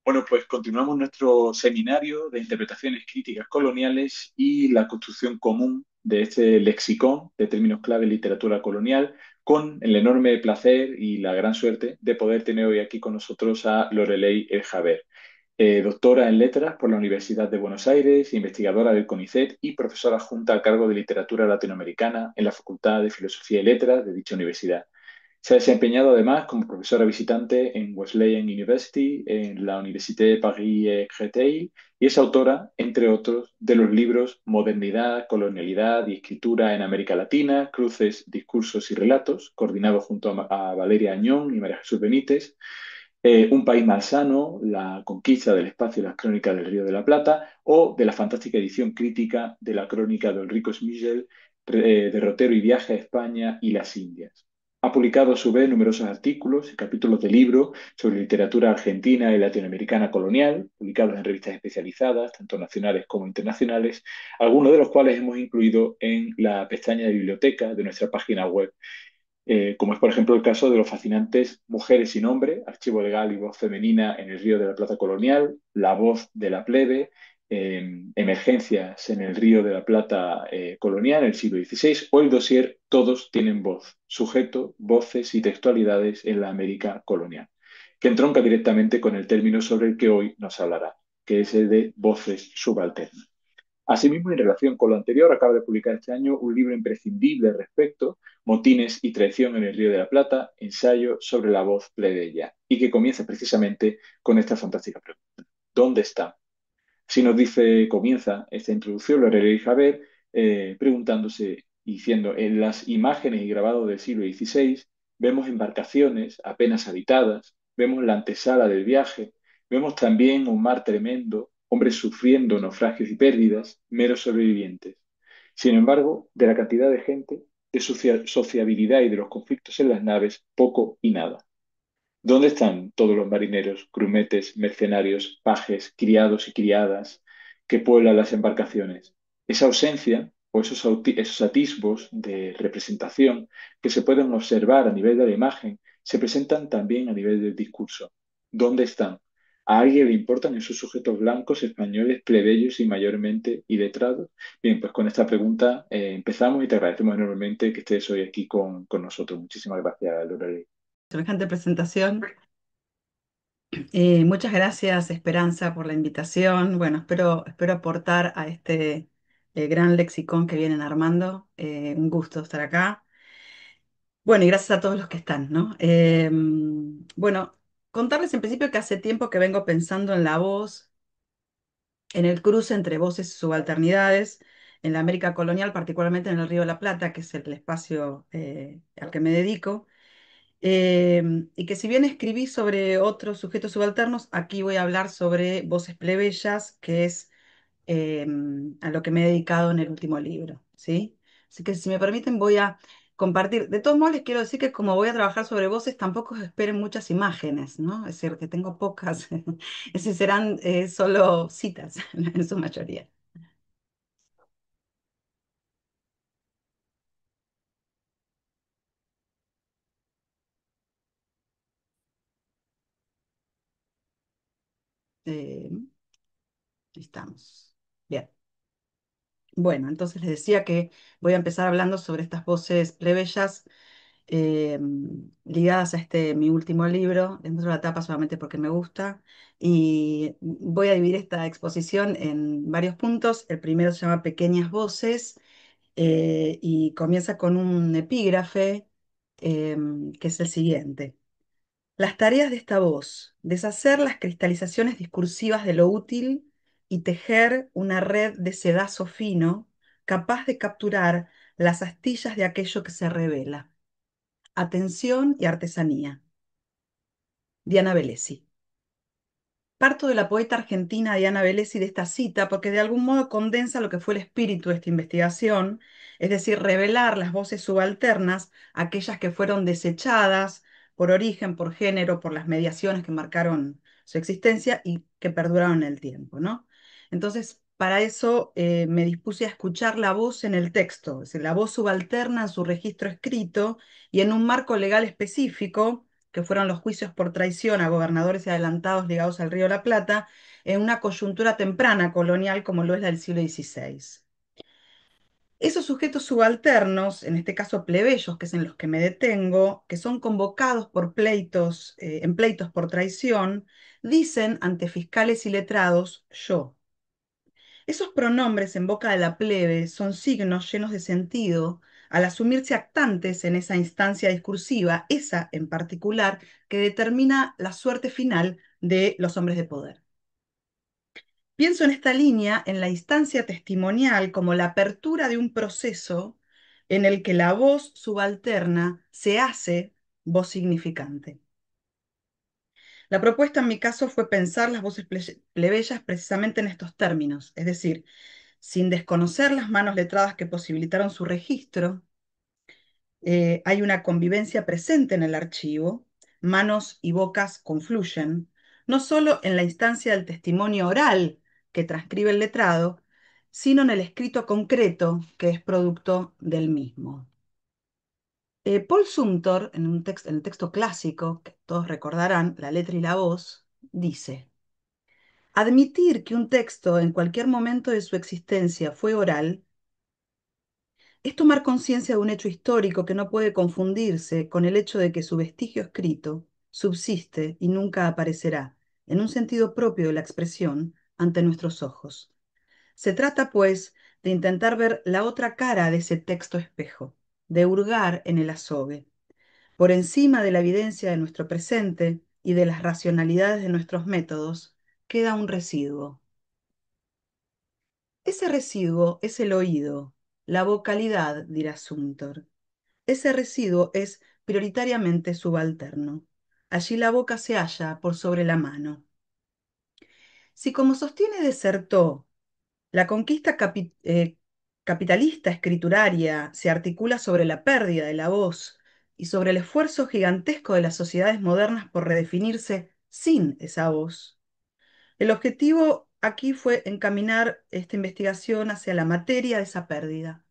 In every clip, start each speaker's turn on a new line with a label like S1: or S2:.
S1: Bueno, pues continuamos nuestro seminario de interpretaciones críticas coloniales y la construcción común de este lexicón de términos clave en literatura colonial, con el enorme placer y la gran suerte de poder tener hoy aquí con nosotros a Loreley El Jaber, doctora en letras por la Universidad de Buenos Aires, investigadora del CONICET y profesora adjunta a cargo de literatura latinoamericana en la Facultad de Filosofía y Letras de dicha universidad. Se ha desempeñado además como profesora visitante en Wesleyan University, en la Université Paris-Créteil, y es autora, entre otros, de los libros Modernidad, Colonialidad y Escritura en América Latina, Cruces, Discursos y Relatos, coordinado junto a Valeria Añón y María Jesús Benítez, Un país malsano, La conquista del espacio y las crónicas del Río de la Plata, o de la fantástica edición crítica de la crónica de Ulrico Smigel, Derrotero y viaje a España y las Indias. Ha publicado a su vez numerosos artículos y capítulos de libros sobre literatura argentina y latinoamericana colonial, publicados en revistas especializadas, tanto nacionales como internacionales, algunos de los cuales hemos incluido en la pestaña de biblioteca de nuestra página web, como es por ejemplo el caso de los fascinantes Mujeres sin nombre, archivo legal y voz femenina en el Río de la Plata colonial, La voz de la plebe, Emergencias en el Río de la Plata colonial en el siglo XVI, o el dossier Todos tienen voz, sujeto, voces y textualidades en la América colonial, que entronca directamente con el término sobre el que hoy nos hablará, que es el de voces subalternas. Asimismo, en relación con lo anterior, acaba de publicar este año un libro imprescindible al respecto, Motines y traición en el Río de la Plata, ensayo sobre la voz plebeya, y que comienza precisamente con esta fantástica pregunta. ¿Dónde está? Si nos dice, comienza esta introducción, Lorelei Javer, preguntándose, diciendo, en las imágenes y grabados del siglo XVI vemos embarcaciones apenas habitadas, vemos la antesala del viaje, vemos también un mar tremendo, hombres sufriendo naufragios y pérdidas, meros sobrevivientes. Sin embargo, de la cantidad de gente, de su sociabilidad y de los conflictos en las naves, poco y nada. ¿Dónde están todos los marineros, grumetes, mercenarios, pajes, criados y criadas que pueblan las embarcaciones? Esa ausencia o esos atisbos de representación que se pueden observar a nivel de la imagen se presentan también a nivel del discurso. ¿Dónde están? ¿A alguien le importan esos sujetos blancos, españoles, plebeyos y mayormente iletrados? Bien, pues con esta pregunta empezamos y te agradecemos enormemente que estés hoy aquí con nosotros. Muchísimas gracias, Lorelei.
S2: Semejante presentación. Muchas gracias, Esperanza, por la invitación. Bueno, espero aportar a este gran lexicón que vienen armando. Un gusto estar acá. Bueno, y gracias a todos los que están, ¿no? Bueno, contarles en principio que hace tiempo que vengo pensando en la voz, en el cruce entre voces y subalternidades, en la América colonial, particularmente en el Río de la Plata, que es el espacio al que me dedico. Y que si bien escribí sobre otros sujetos subalternos, aquí voy a hablar sobre voces plebeyas, que es eh, a lo que me he dedicado en el último libro, ¿sí? Así que si me permiten voy a compartir. De todos modos, les quiero decir que como voy a trabajar sobre voces, tampoco esperen muchas imágenes, ¿no? Es decir, que tengo pocas, es decir, serán solo citas en su mayoría. Ahí estamos. Bien. Bueno, entonces les decía que voy a empezar hablando sobre estas voces plebeyas eh, ligadas a este mi último libro, dentro de la tapa solamente porque me gusta, y voy a dividir esta exposición en varios puntos. El primero se llama Pequeñas Voces y comienza con un epígrafe eh, que es el siguiente. Las tareas de esta voz, deshacer las cristalizaciones discursivas de lo útil y tejer una red de sedazo fino capaz de capturar las astillas de aquello que se revela. Atención y artesanía. Diana Velesi. Parto de la poeta argentina Diana Velesi de esta cita porque de algún modo condensa lo que fue el espíritu de esta investigación, es decir, revelar las voces subalternas, aquellas que fueron desechadas por origen, por género, por las mediaciones que marcaron su existencia y que perduraron en el tiempo, ¿no? Entonces, para eso me dispuse a escuchar la voz en el texto, es decir, la voz subalterna en su registro escrito y en un marco legal específico que fueron los juicios por traición a gobernadores y adelantados ligados al Río de la Plata, en una coyuntura temprana colonial como lo es la del siglo XVI. Esos sujetos subalternos, en este caso plebeyos, que es en los que me detengo, que son convocados por pleitos, en pleitos por traición, dicen ante fiscales y letrados yo. Esos pronombres en boca de la plebe son signos llenos de sentido al asumirse actantes en esa instancia discursiva, esa en particular, que determina la suerte final de los hombres de poder. Pienso en esta línea, en la instancia testimonial, como la apertura de un proceso en el que la voz subalterna se hace voz significante. La propuesta en mi caso fue pensar las voces plebeyas precisamente en estos términos, es decir, sin desconocer las manos letradas que posibilitaron su registro, hay una convivencia presente en el archivo, manos y bocas confluyen, no solo en la instancia del testimonio oral que transcribe el letrado, sino en el escrito concreto que es producto del mismo. Paul Sumter, en el texto clásico, que todos recordarán, La letra y la voz, dice: admitir que un texto en cualquier momento de su existencia fue oral es tomar conciencia de un hecho histórico que no puede confundirse con el hecho de que su vestigio escrito subsiste y nunca aparecerá, en un sentido propio de la expresión, ante nuestros ojos. Se trata, pues, de intentar ver la otra cara de ese texto espejo, de hurgar en el azogue. Por encima de la evidencia de nuestro presente y de las racionalidades de nuestros métodos, queda un residuo. Ese residuo es el oído, la vocalidad, dirá Sumter. Ese residuo es prioritariamente subalterno. Allí la boca se halla por sobre la mano. Si, como sostiene Desertó, la conquista capitalista escrituraria se articula sobre la pérdida de la voz y sobre el esfuerzo gigantesco de las sociedades modernas por redefinirse sin esa voz, el objetivo aquí fue encaminar esta investigación hacia la materia de esa pérdida.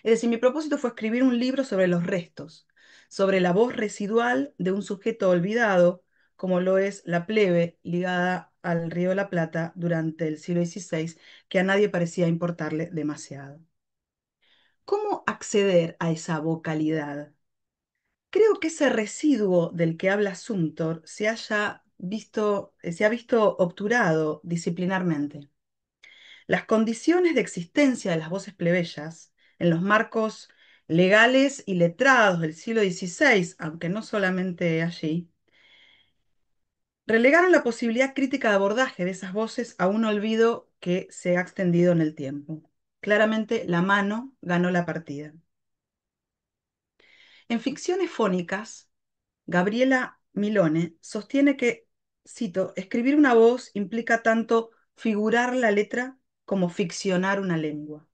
S2: Es decir, mi propósito fue escribir un libro sobre los restos, sobre la voz residual de un sujeto olvidado, como lo es la plebe ligada al Río de la Plata durante el siglo XVI, que a nadie parecía importarle demasiado. ¿Cómo acceder a esa vocalidad? Creo que ese residuo del que habla Sumter se ha visto obturado disciplinarmente. Las condiciones de existencia de las voces plebeyas en los marcos legales y letrados del siglo XVI, aunque no solamente allí, relegaron la posibilidad crítica de abordaje de esas voces a un olvido que se ha extendido en el tiempo. Claramente, la mano ganó la partida. En ficciones fónicas, Gabriela Milone sostiene que, cito, escribir una voz implica tanto figurar la letra como ficcionar una lengua.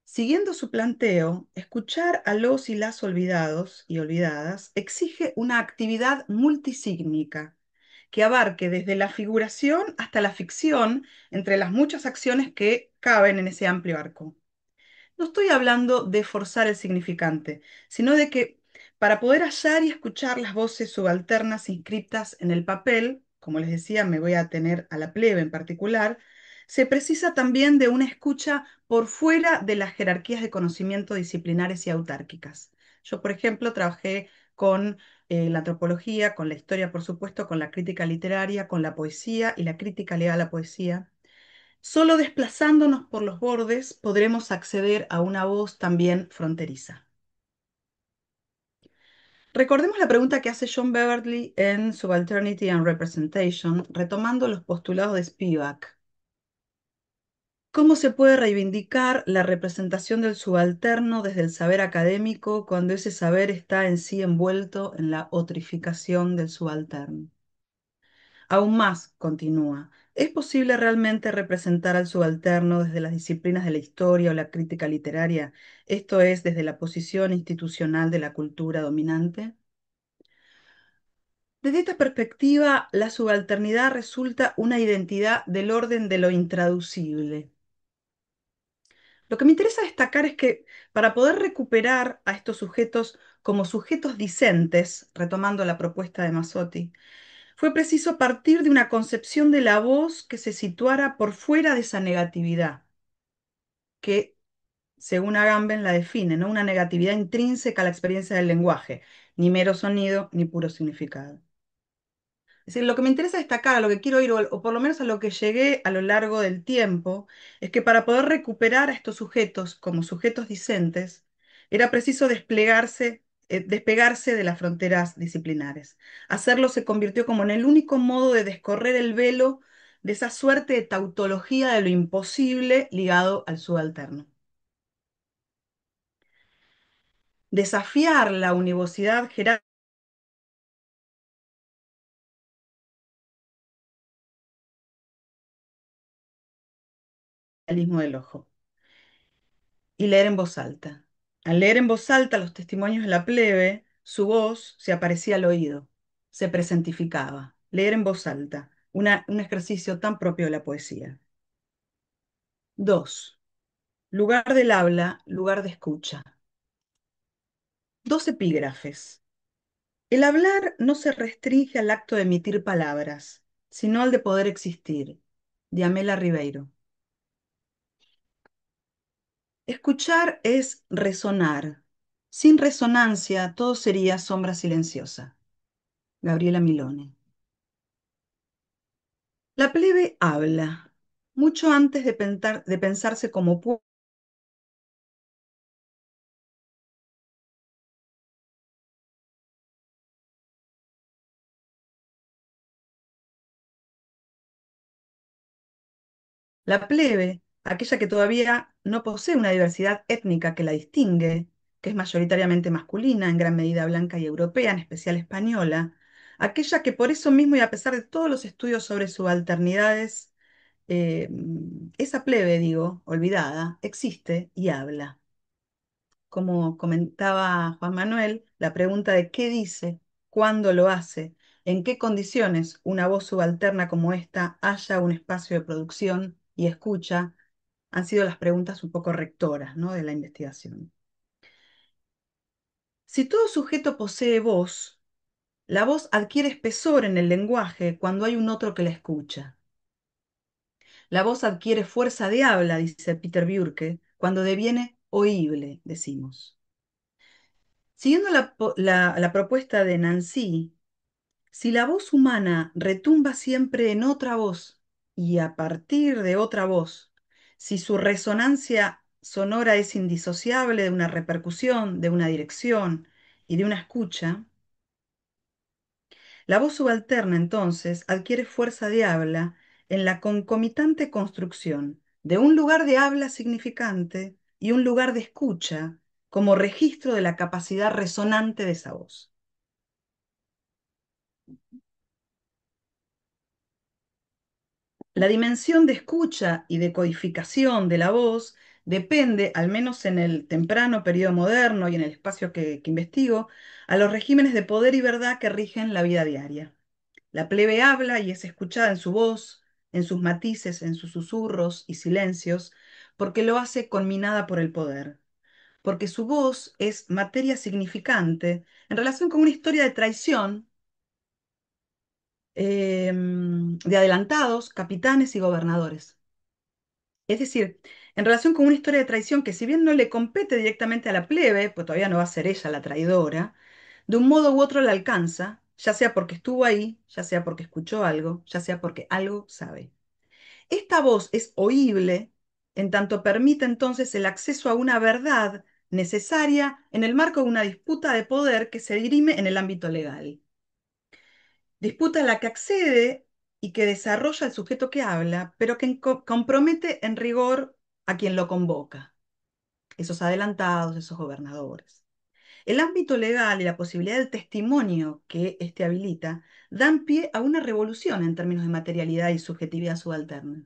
S2: Siguiendo su planteo, escuchar a los y las olvidados y olvidadas exige una actividad multisígnica que abarque desde la figuración hasta la ficción entre las muchas acciones que caben en ese amplio arco. No estoy hablando de forzar el significante, sino de que para poder hallar y escuchar las voces subalternas inscriptas en el papel, como les decía, me voy a atener a la plebe en particular, se precisa también de una escucha por fuera de las jerarquías de conocimiento disciplinares y autárquicas. Yo, por ejemplo, trabajé con la antropología, con la historia, por supuesto, con la crítica literaria, con la poesía y la crítica legal a la poesía. Solo desplazándonos por los bordes podremos acceder a una voz también fronteriza. Recordemos la pregunta que hace John Beverly en Subalternity and Representation, retomando los postulados de Spivak. ¿Cómo se puede reivindicar la representación del subalterno desde el saber académico cuando ese saber está en sí envuelto en la otrificación del subalterno? Aún más, continúa, ¿es posible realmente representar al subalterno desde las disciplinas de la historia o la crítica literaria, esto es, desde la posición institucional de la cultura dominante? Desde esta perspectiva, la subalternidad resulta una identidad del orden de lo intraducible. Lo que me interesa destacar es que para poder recuperar a estos sujetos como sujetos discentes, retomando la propuesta de Mazzotti, fue preciso partir de una concepción de la voz que se situara por fuera de esa negatividad, que según Agamben la define, ¿no? Una negatividad intrínseca a la experiencia del lenguaje, ni mero sonido ni puro significado. Es decir, lo que me interesa destacar, a lo que quiero ir, o por lo menos a lo que llegué a lo largo del tiempo, es que para poder recuperar a estos sujetos como sujetos discentes, era preciso despegarse de las fronteras disciplinares. Hacerlo se convirtió como en el único modo de descorrer el velo de esa suerte de tautología de lo imposible ligado al subalterno. Desafiar la univocidad jerárquica del ojo y leer en voz alta. Al leer en voz alta los testimonios de la plebe, su voz se aparecía al oído, se presentificaba. Leer en voz alta, un ejercicio tan propio de la poesía. 2. Lugar del habla, lugar de escucha. Dos epígrafes. El hablar no se restringe al acto de emitir palabras, sino al de poder existir. De Amela Ribeiro. Escuchar es resonar. Sin resonancia, todo sería sombra silenciosa. Gabriela Milone. La plebe habla, mucho antes de pensarse como pueblo. La plebe, aquella que todavía no posee una diversidad étnica que la distingue, que es mayoritariamente masculina, en gran medida blanca y europea, en especial española, aquella que por eso mismo y a pesar de todos los estudios sobre subalternidades, eh, esa plebe, digo, olvidada, existe y habla. Como comentaba Juan Manuel, la pregunta de qué dice, cuándo lo hace, en qué condiciones una voz subalterna como esta haya un espacio de producción y escucha, han sido las preguntas un poco rectoras, ¿no?, de la investigación. Si todo sujeto posee voz, la voz adquiere espesor en el lenguaje cuando hay un otro que la escucha. La voz adquiere fuerza de habla, dice Peter Bjurke, cuando deviene oíble, decimos. Siguiendo la propuesta de Nancy, si la voz humana retumba siempre en otra voz y a partir de otra voz, si su resonancia sonora es indisociable de una repercusión, de una dirección y de una escucha, la voz subalterna entonces adquiere fuerza de habla en la concomitante construcción de un lugar de habla significante y un lugar de escucha como registro de la capacidad resonante de esa voz. La dimensión de escucha y de codificación de la voz depende, al menos en el temprano periodo moderno y en el espacio que investigo, a los regímenes de poder y verdad que rigen la vida diaria. La plebe habla y es escuchada en su voz, en sus matices, en sus susurros y silencios, porque lo hace conminada por el poder, porque su voz es materia significante en relación con una historia de traición de adelantados, capitanes y gobernadores. Es decir, en relación con una historia de traición que si bien no le compete directamente a la plebe, pues todavía no va a ser ella la traidora, de un modo u otro la alcanza, ya sea porque estuvo ahí, ya sea porque escuchó algo, ya sea porque algo sabe. Esta voz es oíble en tanto permite entonces el acceso a una verdad necesaria en el marco de una disputa de poder que se dirime en el ámbito legal. Disputa a la que accede y que desarrolla el sujeto que habla, pero que compromete en rigor a quien lo convoca, esos adelantados, esos gobernadores. El ámbito legal y la posibilidad del testimonio que éste habilita dan pie a una revolución en términos de materialidad y subjetividad subalterna.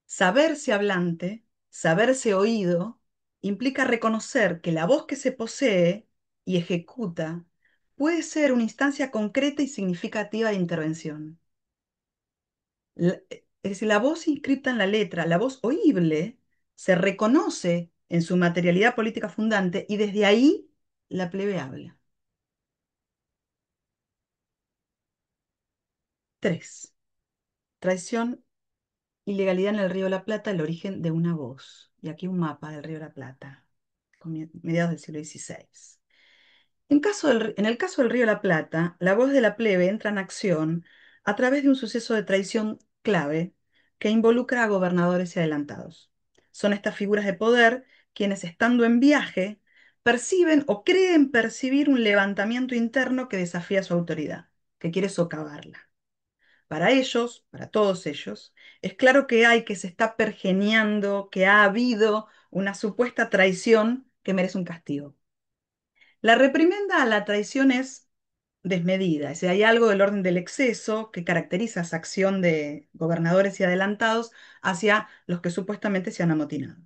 S2: Saberse hablante, saberse oído, implica reconocer que la voz que se posee y ejecuta puede ser una instancia concreta y significativa de intervención. Es decir, la voz inscripta en la letra, la voz oíble, se reconoce en su materialidad política fundante y desde ahí la plebe habla. 3. Traición, ilegalidad en el Río de la Plata, el origen de una voz. Y aquí un mapa del Río de la Plata, mediados del siglo XVI. En el caso del Río de la Plata, la voz de la plebe entra en acción a través de un suceso de traición clave que involucra a gobernadores y adelantados. Son estas figuras de poder quienes, estando en viaje, perciben o creen percibir un levantamiento interno que desafía su autoridad, que quiere socavarla. Para ellos, para todos ellos, es claro que se está pergeñando, que ha habido una supuesta traición que merece un castigo. La reprimenda a la traición es desmedida, es decir, hay algo del orden del exceso que caracteriza esa acción de gobernadores y adelantados hacia los que supuestamente se han amotinado.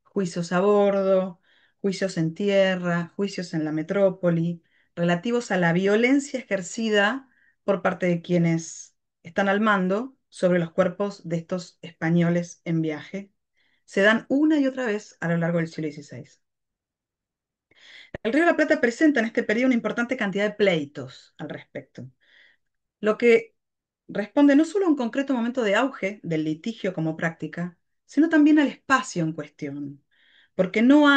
S2: Juicios a bordo, juicios en tierra, juicios en la metrópoli, relativos a la violencia ejercida por parte de quienes están al mando sobre los cuerpos de estos españoles en viaje, se dan una y otra vez a lo largo del siglo XVI. El Río de la Plata presenta en este periodo una importante cantidad de pleitos al respecto, lo que responde no solo a un concreto momento de auge del litigio como práctica, sino también al espacio en cuestión, porque no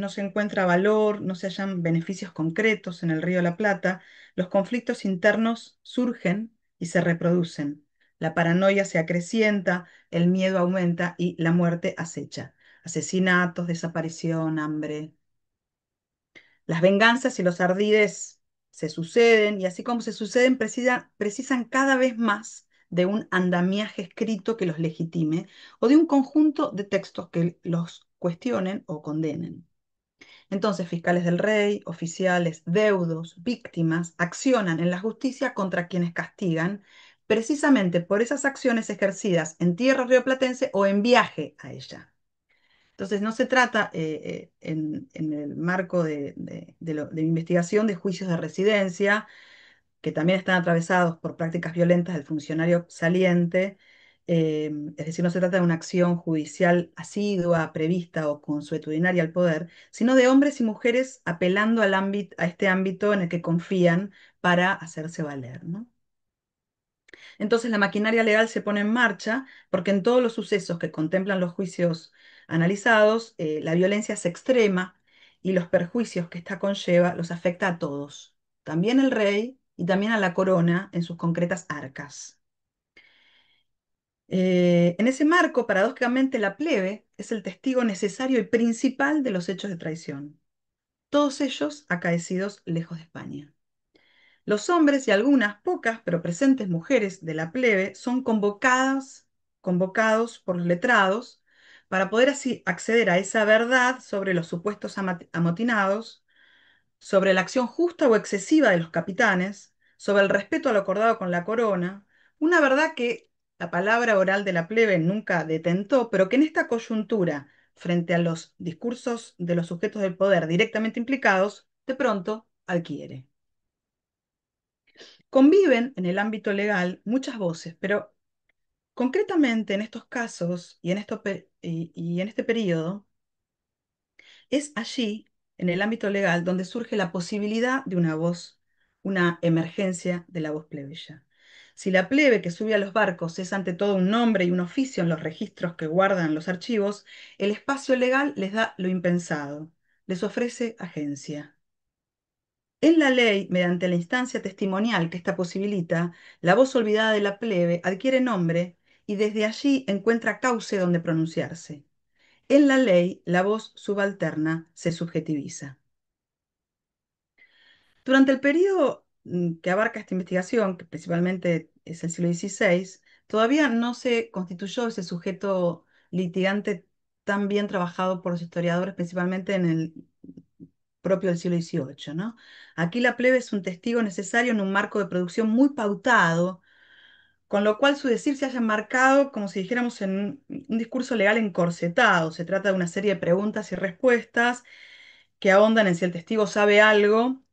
S2: se encuentra valor, no se hallan beneficios concretos en el Río de la Plata, los conflictos internos surgen y se reproducen, la paranoia se acrecienta, el miedo aumenta y la muerte acecha. Asesinatos, desaparición, hambre. Las venganzas y los ardides se suceden y así como se suceden, precisan cada vez más de un andamiaje escrito que los legitime o de un conjunto de textos que los cuestionen o condenen. Entonces, fiscales del rey, oficiales, deudos, víctimas, accionan en la justicia contra quienes castigan, precisamente por esas acciones ejercidas en tierra rioplatense o en viaje a ella. Entonces, no se trata en el marco de investigación de juicios de residencia, que también están atravesados por prácticas violentas del funcionario saliente, es decir, no se trata de una acción judicial asidua, prevista o consuetudinaria al poder, sino de hombres y mujeres apelando a este ámbito en el que confían para hacerse valer, ¿no? Entonces la maquinaria legal se pone en marcha porque en todos los sucesos que contemplan los juicios analizados, la violencia se extrema y los perjuicios que ésta conlleva los afecta a todos, también al rey y también a la corona en sus concretas arcas. En ese marco, paradójicamente, la plebe es el testigo necesario y principal de los hechos de traición, todos ellos acaecidos lejos de España. Los hombres y algunas pocas, pero presentes mujeres de la plebe son convocados por los letrados para poder así acceder a esa verdad sobre los supuestos amotinados, sobre la acción justa o excesiva de los capitanes, sobre el respeto a lo acordado con la corona, una verdad que la palabra oral de la plebe nunca detentó, pero que en esta coyuntura, frente a los discursos de los sujetos del poder directamente implicados, de pronto adquiere. Conviven en el ámbito legal muchas voces, pero concretamente en estos casos y en este periodo, es allí, en el ámbito legal, donde surge la posibilidad de una voz, una emergencia de la voz plebeya. Si la plebe que sube a los barcos es ante todo un nombre y un oficio en los registros que guardan los archivos, el espacio legal les da lo impensado, les ofrece agencia. En la ley, mediante la instancia testimonial que ésta posibilita, la voz olvidada de la plebe adquiere nombre y desde allí encuentra cauce donde pronunciarse. En la ley, la voz subalterna se subjetiviza. Durante el periodo que abarca esta investigación, que principalmente es el siglo XVI, todavía no se constituyó ese sujeto litigante tan bien trabajado por los historiadores, principalmente en el propio del siglo XVIII, ¿no? Aquí la plebe es un testigo necesario en un marco de producción muy pautado, con lo cual su decir se haya marcado como si dijéramos en un discurso legal encorsetado. Se trata de una serie de preguntas y respuestas que ahondan en si el testigo sabe algo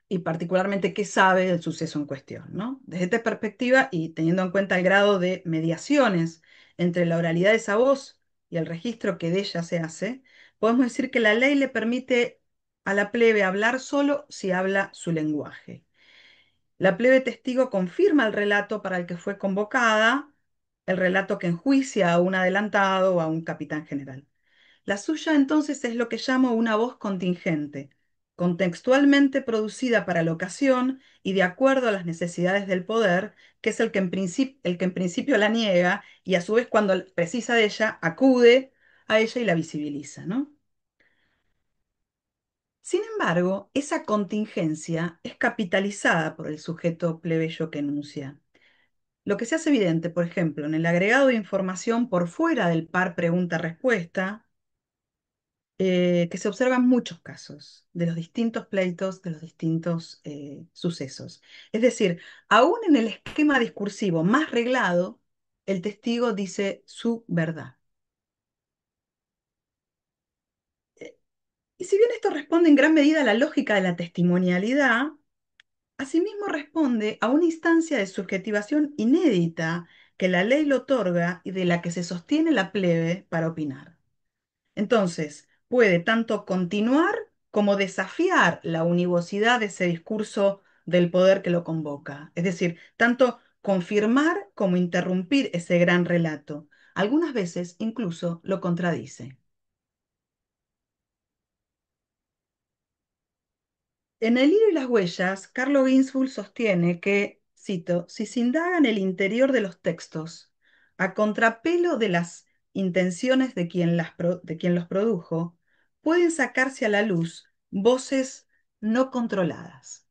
S2: y particularmente qué sabe del suceso en cuestión, ¿no? Desde esta perspectiva y teniendo en cuenta el grado de mediaciones entre la oralidad de esa voz y el registro que de ella se hace, podemos decir que la ley le permite a la plebe hablar solo si habla su lenguaje. La plebe testigo confirma el relato para el que fue convocada, el relato que enjuicia a un adelantado o a un capitán general. La suya entonces es lo que llamo una voz contingente, contextualmente producida para la ocasión y de acuerdo a las necesidades del poder, que es el que en principio la niega y a su vez cuando precisa de ella, acude a ella y la visibiliza, ¿no? Sin embargo, esa contingencia es capitalizada por el sujeto plebeyo que enuncia. Lo que se hace evidente, por ejemplo, en el agregado de información por fuera del par pregunta-respuesta, que se observan muchos casos de los distintos pleitos, de los distintos sucesos. Es decir, aún en el esquema discursivo más reglado, el testigo dice su verdad. Eh, Y si bien esto responde en gran medida a la lógica de la testimonialidad, asimismo responde a una instancia de subjetivación inédita que la ley le otorga y de la que se sostiene la plebe para opinar. Entonces, puede tanto continuar como desafiar la univocidad de ese discurso del poder que lo convoca. Es decir, tanto confirmar como interrumpir ese gran relato. Algunas veces incluso lo contradice. En El hilo y las huellas, Carlo Ginzburg sostiene que, cito, si se indaga en el interior de los textos, a contrapelo de las intenciones de quien los produjo, pueden sacarse a la luz voces no controladas.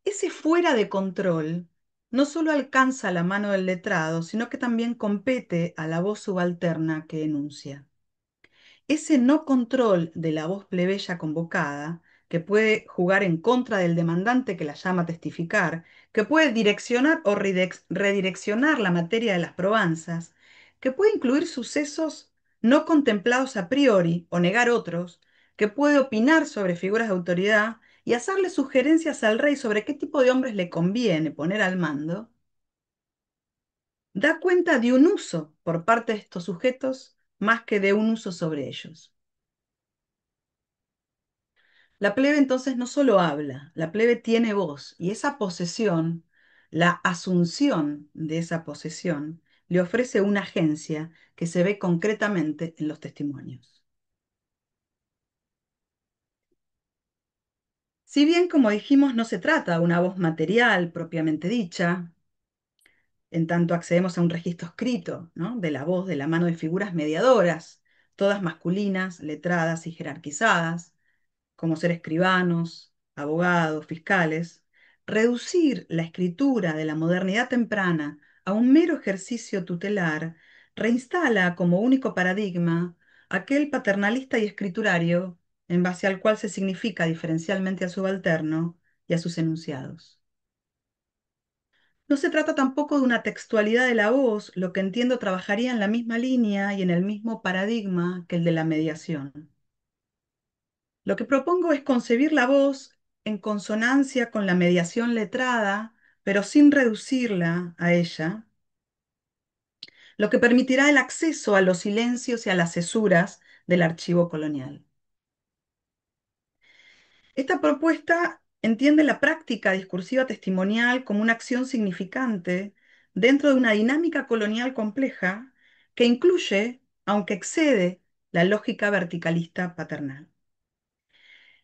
S2: Ese fuera de control no solo alcanza la mano del letrado, sino que también compete a la voz subalterna que enuncia. Ese no control de la voz plebeya convocada, que puede jugar en contra del demandante que la llama a testificar, que puede direccionar o redireccionar la materia de las probanzas, que puede incluir sucesos no contemplados a priori o negar otros, que puede opinar sobre figuras de autoridad y hacerle sugerencias al rey sobre qué tipo de hombres le conviene poner al mando, da cuenta de un uso por parte de estos sujetos más que de un uso sobre ellos. La plebe entonces no solo habla, la plebe tiene voz y esa posesión, la asunción de esa posesión, le ofrece una agencia que se ve concretamente en los testimonios. Si bien, como dijimos, no se trata de una voz material propiamente dicha, en tanto accedemos a un registro escrito, ¿no?, de la voz de la mano de figuras mediadoras, todas masculinas, letradas y jerarquizadas, como ser escribanos, abogados, fiscales, reducir la escritura de la modernidad temprana a un mero ejercicio tutelar reinstala como único paradigma aquel paternalista y escriturario en base al cual se significa diferencialmente al subalterno y a sus enunciados. No se trata tampoco de una textualidad de la voz, lo que entiendo trabajaría en la misma línea y en el mismo paradigma que el de la mediación. Lo que propongo es concebir la voz en consonancia con la mediación letrada, pero sin reducirla a ella, lo que permitirá el acceso a los silencios y a las cesuras del archivo colonial. Esta propuesta entiende la práctica discursiva testimonial como una acción significante dentro de una dinámica colonial compleja que incluye, aunque excede, la lógica verticalista paternal.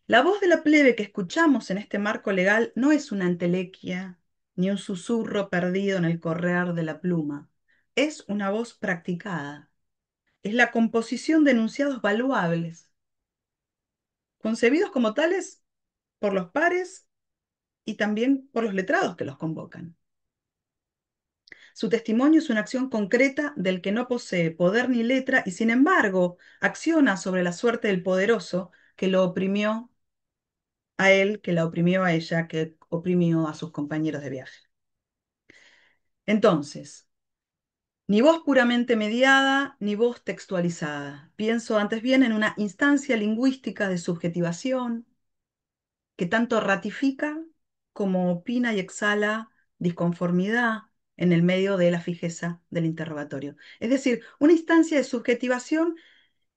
S2: La voz de la plebe que escuchamos en este marco legal no es una entelequia ni un susurro perdido en el correr de la pluma. Es una voz practicada. Es la composición de enunciados valuables, concebidos como tales por los pares y también por los letrados que los convocan. Su testimonio es una acción concreta del que no posee poder ni letra y sin embargo acciona sobre la suerte del poderoso que lo oprimió a él, que la oprimió a ella, que oprimió a sus compañeros de viaje. Entonces, ni voz puramente mediada, ni voz textualizada. Pienso antes bien en una instancia lingüística de subjetivación, que tanto ratifica como opina y exhala disconformidad en el medio de la fijeza del interrogatorio. Es decir, una instancia de subjetivación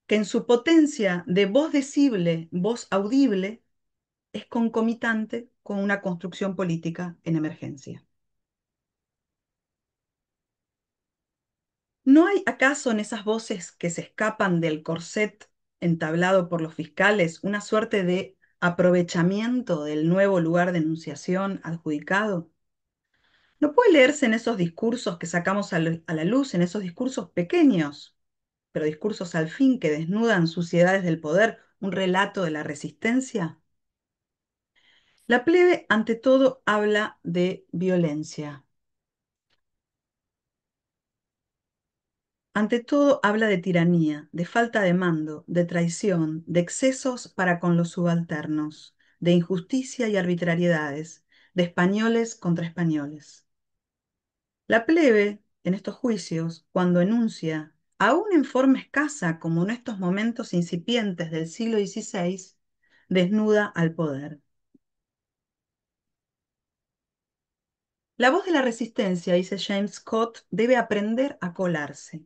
S2: que en su potencia de voz decible, voz audible, es concomitante con una construcción política en emergencia. ¿No hay acaso en esas voces que se escapan del corset entablado por los fiscales una suerte de aprovechamiento del nuevo lugar de enunciación adjudicado? ¿No puede leerse en esos discursos que sacamos a la luz, en esos discursos pequeños, pero discursos al fin que desnudan suciedades del poder, un relato de la resistencia? La plebe, ante todo, habla de violencia. Ante todo, habla de tiranía, de falta de mando, de traición, de excesos para con los subalternos, de injusticia y arbitrariedades, de españoles contra españoles. La plebe, en estos juicios, cuando enuncia, aún en forma escasa como en estos momentos incipientes del siglo XVI, desnuda al poder. La voz de la resistencia, dice James Scott, debe aprender a colarse.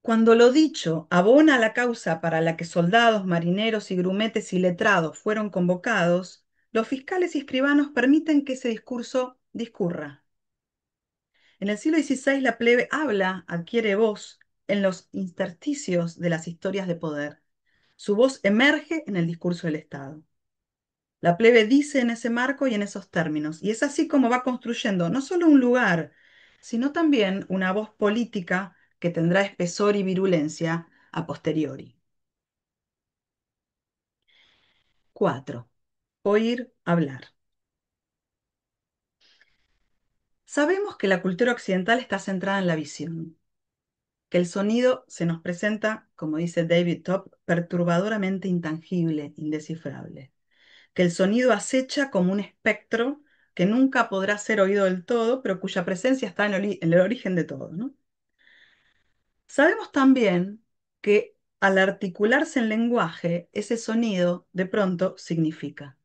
S2: Cuando lo dicho abona la causa para la que soldados, marineros y grumetes y letrados fueron convocados, los fiscales y escribanos permiten que ese discurso discurra. En el siglo XVI la plebe habla, adquiere voz en los intersticios de las historias de poder. Su voz emerge en el discurso del Estado. La plebe dice en ese marco y en esos términos, y es así como va construyendo no solo un lugar, sino también una voz política que tendrá espesor y virulencia a posteriori. 4. Oír hablar. Sabemos que la cultura occidental está centrada en la visión, que el sonido se nos presenta, como dice David Top, perturbadoramente intangible, indescifrable, que el sonido acecha como un espectro que nunca podrá ser oído del todo, pero cuya presencia está en el origen de todo, ¿no? Sabemos también que al articularse en lenguaje, ese sonido de pronto significa.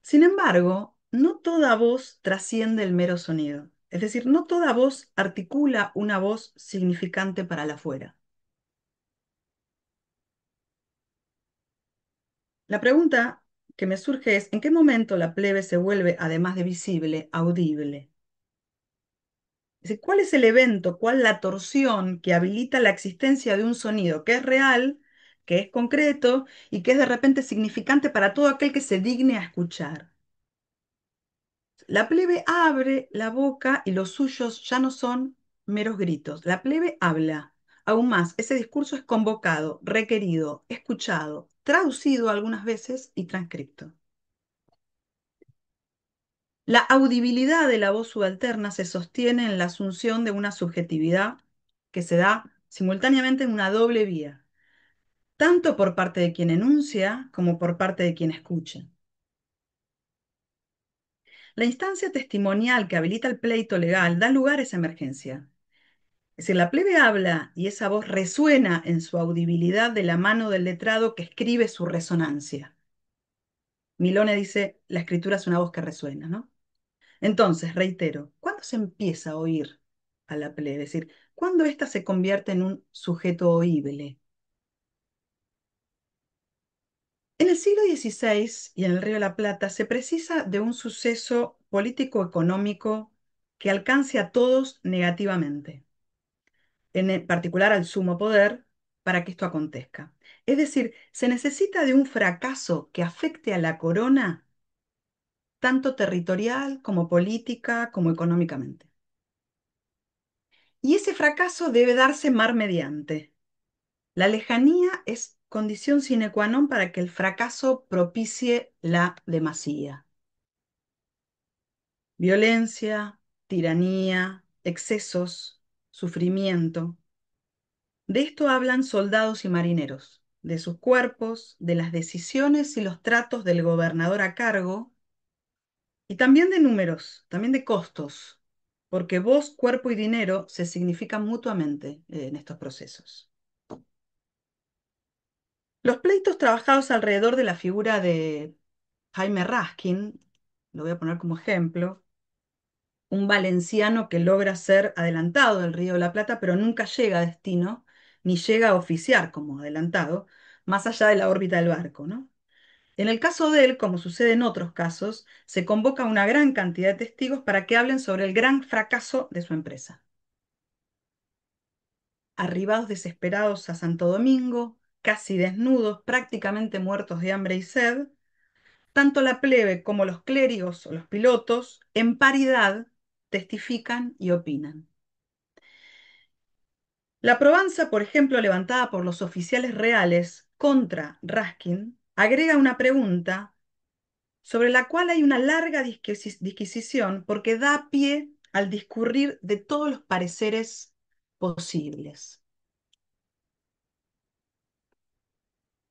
S2: Sin embargo, no toda voz trasciende el mero sonido. Es decir, no toda voz articula una voz significante para la afuera. La pregunta que me surge es, ¿en qué momento la plebe se vuelve, además de visible, audible? Es decir, ¿cuál es el evento, cuál la torsión que habilita la existencia de un sonido que es real, que es concreto y que es de repente significante para todo aquel que se digne a escuchar? La plebe abre la boca y los suyos ya no son meros gritos. La plebe habla. Aún más, ese discurso es convocado, requerido, escuchado, traducido algunas veces y transcripto. La audibilidad de la voz subalterna se sostiene en la asunción de una subjetividad que se da simultáneamente en una doble vía, tanto por parte de quien enuncia como por parte de quien escucha. La instancia testimonial que habilita el pleito legal da lugar a esa emergencia. Es decir, la plebe habla y esa voz resuena en su audibilidad de la mano del letrado que escribe su resonancia. Milone dice, la escritura es una voz que resuena, ¿no? Entonces, reitero, ¿cuándo se empieza a oír a la plebe? Es decir, ¿cuándo ésta se convierte en un sujeto oíble? En el siglo XVI y en el Río de la Plata se precisa de un suceso político-económico que alcance a todos negativamente, en particular al sumo poder, para que esto acontezca. Es decir, se necesita de un fracaso que afecte a la corona, tanto territorial como política como económicamente. Y ese fracaso debe darse mar mediante. La lejanía es condición sine qua non para que el fracaso propicie la demasía. Violencia, tiranía, excesos, sufrimiento. De esto hablan soldados y marineros, de sus cuerpos, de las decisiones y los tratos del gobernador a cargo, y también de números, también de costos, porque voz, cuerpo y dinero se significan mutuamente en estos procesos. Los pleitos trabajados alrededor de la figura de Jaime Raskin, lo voy a poner como ejemplo, un valenciano que logra ser adelantado del Río de la Plata, pero nunca llega a destino, ni llega a oficiar como adelantado, más allá de la órbita del barco, ¿no? En el caso de él, como sucede en otros casos, se convoca a una gran cantidad de testigos para que hablen sobre el gran fracaso de su empresa. Arribados desesperados a Santo Domingo, casi desnudos, prácticamente muertos de hambre y sed, tanto la plebe como los clérigos o los pilotos, en paridad, testifican y opinan. La probanza, por ejemplo, levantada por los oficiales reales contra Raskin, agrega una pregunta sobre la cual hay una larga disquisición porque da pie al discurrir de todos los pareceres posibles.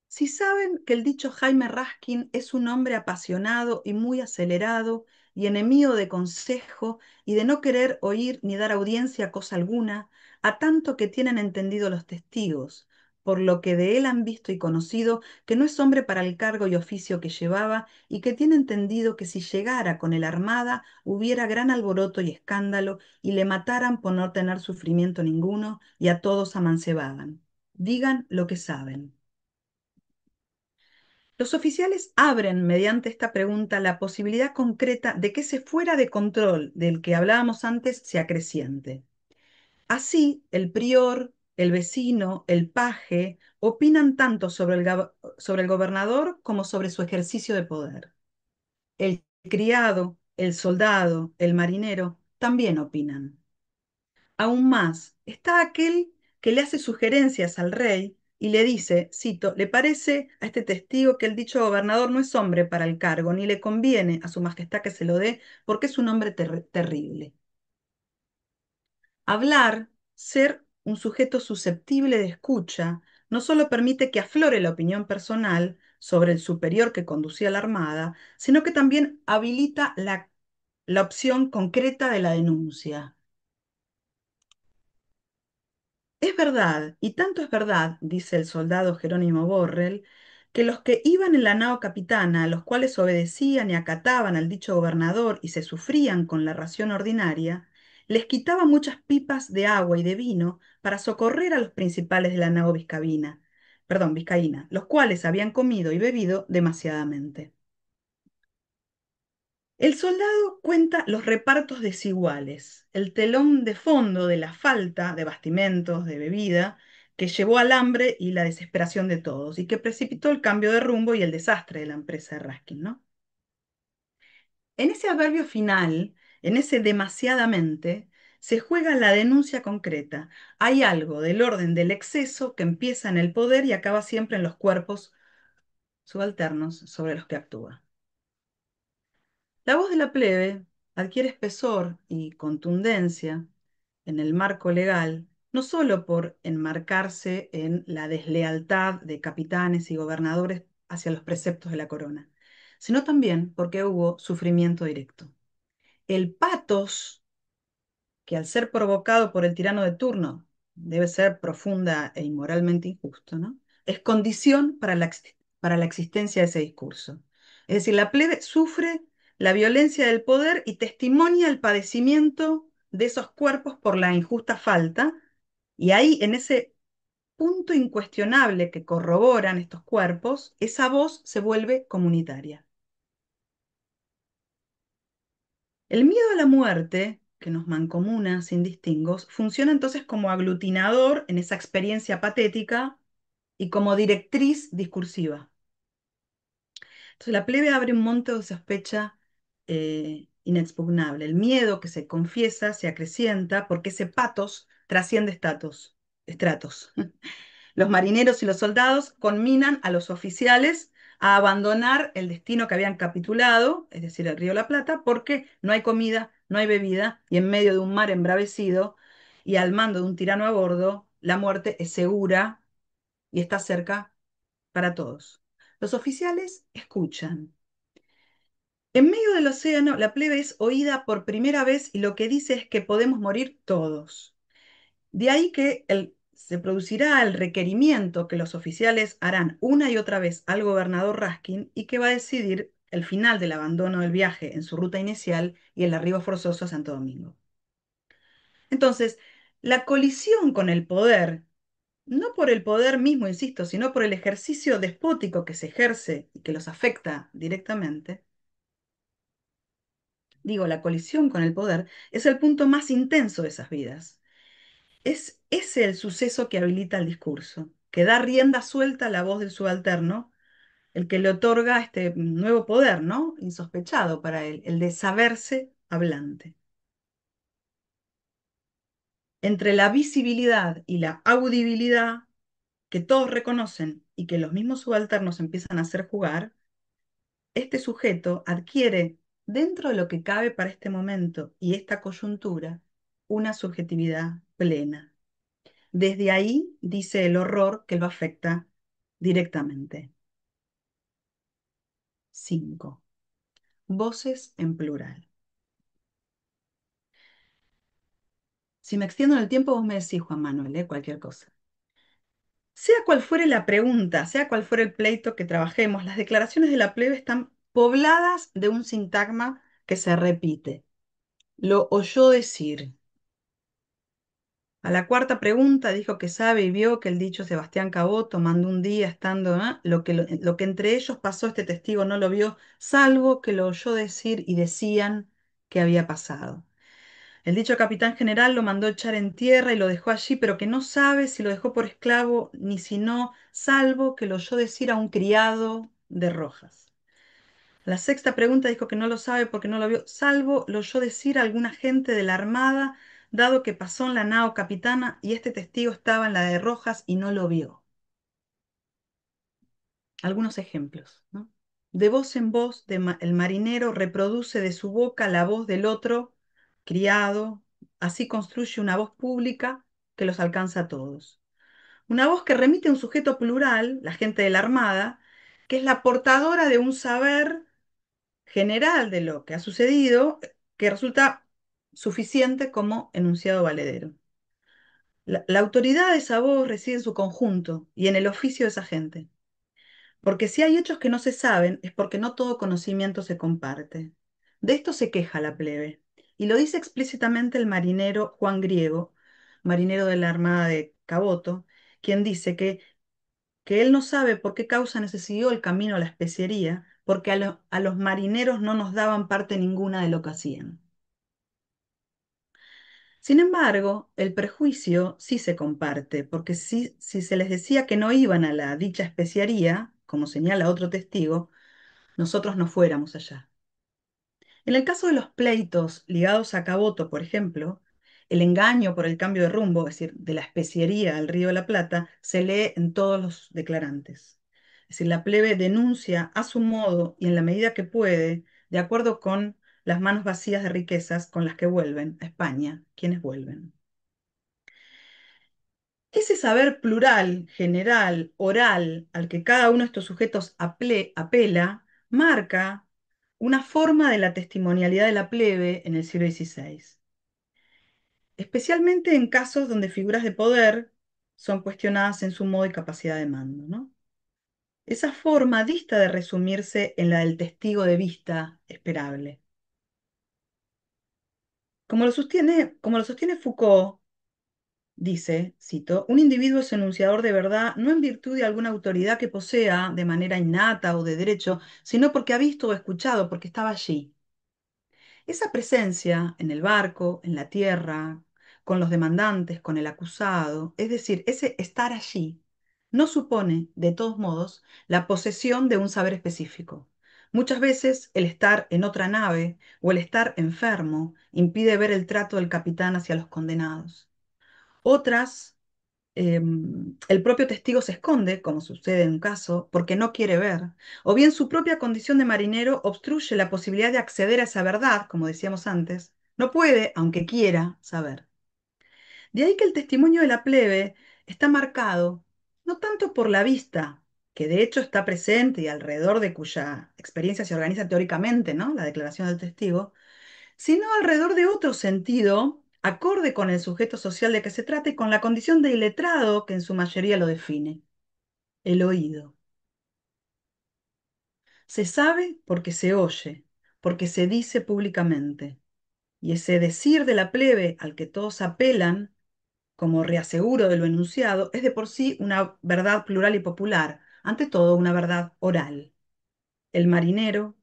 S2: Si saben que el dicho Jaime Raskin es un hombre apasionado y muy acelerado y enemigo de consejo y de no querer oír ni dar audiencia a cosa alguna, a tanto que tienen entendido los testigos, por lo que de él han visto y conocido que no es hombre para el cargo y oficio que llevaba y que tiene entendido que si llegara con el armada hubiera gran alboroto y escándalo y le mataran por no tener sufrimiento ninguno y a todos amancebaban. Digan lo que saben. Los oficiales abren mediante esta pregunta la posibilidad concreta de que ese fuera de control del que hablábamos antes se acreciente. Así, el prior, el vecino, el paje opinan tanto sobre el gobernador como sobre su ejercicio de poder. El criado, el soldado, el marinero también opinan. Aún más, está aquel que le hace sugerencias al rey y le dice, cito, le parece a este testigo que el dicho gobernador no es hombre para el cargo, ni le conviene a su majestad que se lo dé, porque es un hombre terrible. Hablar, ser un sujeto susceptible de escucha, no solo permite que aflore la opinión personal sobre el superior que conducía la armada, sino que también habilita la opción concreta de la denuncia. Es verdad, y tanto es verdad, dice el soldado Jerónimo Borrell, que los que iban en la nao capitana, los cuales obedecían y acataban al dicho gobernador y se sufrían con la ración ordinaria, les quitaba muchas pipas de agua y de vino para socorrer a los principales de la nao vizcaína, los cuales habían comido y bebido demasiadamente. El soldado cuenta los repartos desiguales, el telón de fondo de la falta de bastimentos, de bebida, que llevó al hambre y la desesperación de todos y que precipitó el cambio de rumbo y el desastre de la empresa de Raskin, ¿no? En ese adverbio final, en ese demasiadamente, se juega la denuncia concreta. Hay algo del orden del exceso que empieza en el poder y acaba siempre en los cuerpos subalternos sobre los que actúa. La voz de la plebe adquiere espesor y contundencia en el marco legal, no solo por enmarcarse en la deslealtad de capitanes y gobernadores hacia los preceptos de la corona, sino también porque hubo sufrimiento directo. El patos que al ser provocado por el tirano de turno debe ser profunda e inmoralmente injusto, ¿no? Es condición para la existencia de ese discurso. Es decir, la plebe sufre la violencia del poder y testimonia el padecimiento de esos cuerpos por la injusta falta, y ahí, en ese punto incuestionable que corroboran estos cuerpos, esa voz se vuelve comunitaria. El miedo a la muerte, que nos mancomuna sin distingos, funciona entonces como aglutinador en esa experiencia patética y como directriz discursiva. Entonces la plebe abre un monte de sospecha inexpugnable. El miedo que se confiesa se acrecienta porque ese patos trasciende estratos. Los marineros y los soldados conminan a los oficiales a abandonar el destino que habían capitulado, es decir, el Río de la Plata, porque no hay comida, no hay bebida, y en medio de un mar embravecido y al mando de un tirano a bordo, la muerte es segura y está cerca para todos. Los oficiales escuchan. En medio del océano, la plebe es oída por primera vez y lo que dice es que podemos morir todos. De ahí que el se producirá el requerimiento que los oficiales harán una y otra vez al gobernador Raskin y que va a decidir el final del abandono del viaje en su ruta inicial y el arribo forzoso a Santo Domingo. Entonces, la colisión con el poder, no por el poder mismo, insisto, sino por el ejercicio despótico que se ejerce y que los afecta directamente, digo, la colisión con el poder es el punto más intenso de esas vidas. Es ese el suceso que habilita el discurso, que da rienda suelta a la voz del subalterno, el que le otorga este nuevo poder, ¿no? Insospechado para él, el de saberse hablante. Entre la visibilidad y la audibilidad que todos reconocen y que los mismos subalternos empiezan a hacer jugar, este sujeto adquiere, dentro de lo que cabe para este momento y esta coyuntura, una subjetividad plena. Desde ahí dice el horror que lo afecta directamente. 5. Voces en plural. Si me extiendo en el tiempo, vos me decís, Juan Manuel, cualquier cosa. Sea cual fuere la pregunta, sea cual fuere el pleito que trabajemos, las declaraciones de la plebe están pobladas de un sintagma que se repite. Lo oyó decir. A la cuarta pregunta dijo que sabe y vio que el dicho Sebastián Caboto mandó un día estando, lo que entre ellos pasó este testigo no lo vio, salvo que lo oyó decir y decían que había pasado. El dicho capitán general lo mandó echar en tierra y lo dejó allí, pero que no sabe si lo dejó por esclavo ni si no, salvo que lo oyó decir a un criado de Rojas. La sexta pregunta dijo que no lo sabe porque no lo vio, salvo lo oyó decir a algún agente de la Armada, dado que pasó en la nao capitana y este testigo estaba en la de Rojas y no lo vio. Algunos ejemplos, ¿no? De voz en voz, el marinero reproduce de su boca la voz del otro criado, así construye una voz pública que los alcanza a todos. Una voz que remite a un sujeto plural, la gente de la Armada, que es la portadora de un saber general de lo que ha sucedido, que resulta suficiente como enunciado valedero. La autoridad de esa voz reside en su conjunto y en el oficio de esa gente. Porque si hay hechos que no se saben, es porque no todo conocimiento se comparte. De esto se queja la plebe, y lo dice explícitamente el marinero Juan Griego, marinero de la Armada de Caboto, quien dice que él no sabe por qué causa siguió el camino a la especiería, porque a los marineros no nos daban parte ninguna de lo que hacían. Sin embargo, el prejuicio sí se comparte, porque si se les decía que no iban a la dicha especiaría, como señala otro testigo, nosotros no fuéramos allá. En el caso de los pleitos ligados a Caboto, por ejemplo, el engaño por el cambio de rumbo, es decir, de la especiería al Río de la Plata, se lee en todos los declarantes. Es decir, la plebe denuncia a su modo y en la medida que puede, de acuerdo con las manos vacías de riquezas con las que vuelven a España, quienes vuelven. Ese saber plural, general, oral, al que cada uno de estos sujetos apela, marca una forma de la testimonialidad de la plebe en el siglo XVI, especialmente en casos donde figuras de poder son cuestionadas en su modo y capacidad de mando, ¿no? Esa forma dista de resumirse en la del testigo de vista esperable. Como lo sostiene Foucault, dice, cito, un individuo es enunciador de verdad no en virtud de alguna autoridad que posea de manera innata o de derecho, sino porque ha visto o escuchado, porque estaba allí. Esa presencia en el barco, en la tierra, con los demandantes, con el acusado, es decir, ese estar allí, no supone, de todos modos, la posesión de un saber específico. Muchas veces el estar en otra nave o el estar enfermo impide ver el trato del capitán hacia los condenados. Otras, el propio testigo se esconde, como sucede en un caso, porque no quiere ver, o bien su propia condición de marinero obstruye la posibilidad de acceder a esa verdad, como decíamos antes, no puede, aunque quiera, saber. De ahí que el testimonio de la plebe está marcado no tanto por la vista, que de hecho está presente y alrededor de cuya experiencia se organiza teóricamente, ¿no? La declaración del testigo, sino alrededor de otro sentido acorde con el sujeto social de que se trata y con la condición de iletrado que en su mayoría lo define, el oído. Se sabe porque se oye, porque se dice públicamente. Y ese decir de la plebe al que todos apelan como reaseguro de lo enunciado es de por sí una verdad plural y popular, ante todo una verdad oral. El marinero,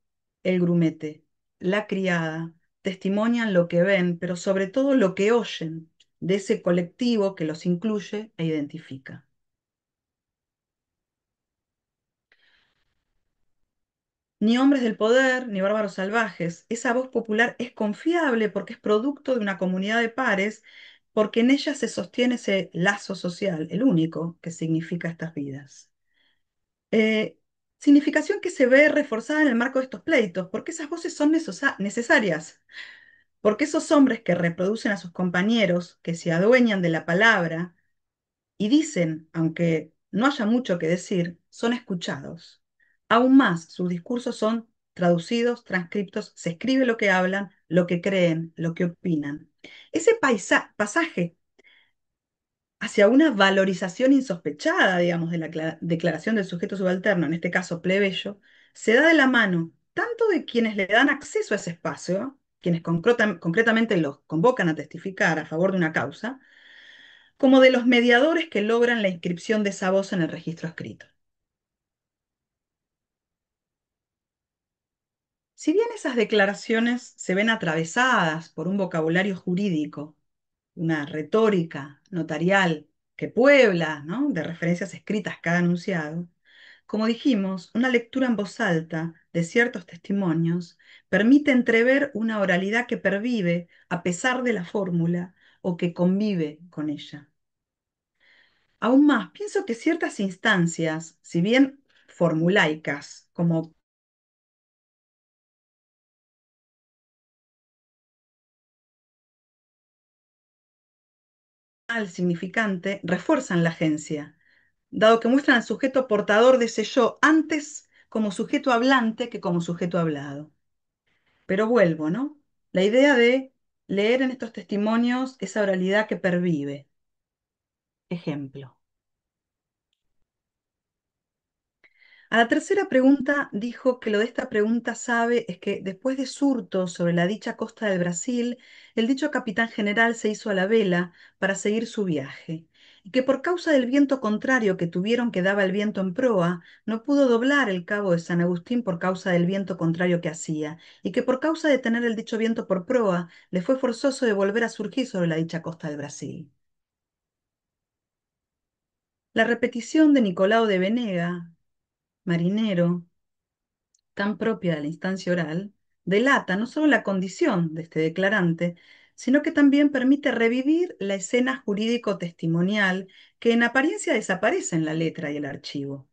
S2: el grumete, la criada testimonian lo que ven, pero sobre todo lo que oyen de ese colectivo que los incluye e identifica. Ni hombres del poder, ni bárbaros salvajes. Esa voz popular es confiable porque es producto de una comunidad de pares, porque en ella se sostiene ese lazo social, el único que significa estas vidas. Eh, Significación que se ve reforzada en el marco de estos pleitos, porque esas voces son necesarias, porque esos hombres que reproducen a sus compañeros, que se adueñan de la palabra y dicen, aunque no haya mucho que decir, son escuchados. Aún más, sus discursos son traducidos, transcriptos, se escribe lo que hablan, lo que creen, lo que opinan. Ese pasaje hacia una valorización insospechada, digamos, de la declaración del sujeto subalterno, en este caso plebeyo, se da de la mano tanto de quienes le dan acceso a ese espacio, quienes concretamente los convocan a testificar a favor de una causa, como de los mediadores que logran la inscripción de esa voz en el registro escrito. Si bien esas declaraciones se ven atravesadas por un vocabulario jurídico, una retórica notarial que puebla, ¿no?, de referencias escritas cada enunciado, como dijimos, una lectura en voz alta de ciertos testimonios permite entrever una oralidad que pervive a pesar de la fórmula o que convive con ella. Aún más, pienso que ciertas instancias, si bien formulaicas, como al significante, refuerzan la agencia, dado que muestran al sujeto portador de ese yo antes como sujeto hablante que como sujeto hablado. Pero vuelvo, ¿no? La idea de leer en estos testimonios esa oralidad que pervive. Ejemplo. A la tercera pregunta dijo que lo de esta pregunta sabe es que después de surtos sobre la dicha costa del Brasil, el dicho capitán general se hizo a la vela para seguir su viaje, y que por causa del viento contrario que tuvieron que daba el viento en proa, no pudo doblar el cabo de San Agustín por causa del viento contrario que hacía, y que por causa de tener el dicho viento por proa, le fue forzoso de volver a surgir sobre la dicha costa del Brasil. La repetición de Nicolau de Venega, marinero, tan propia de la instancia oral, delata no solo la condición de este declarante, sino que también permite revivir la escena jurídico-testimonial que en apariencia desaparece en la letra y el archivo.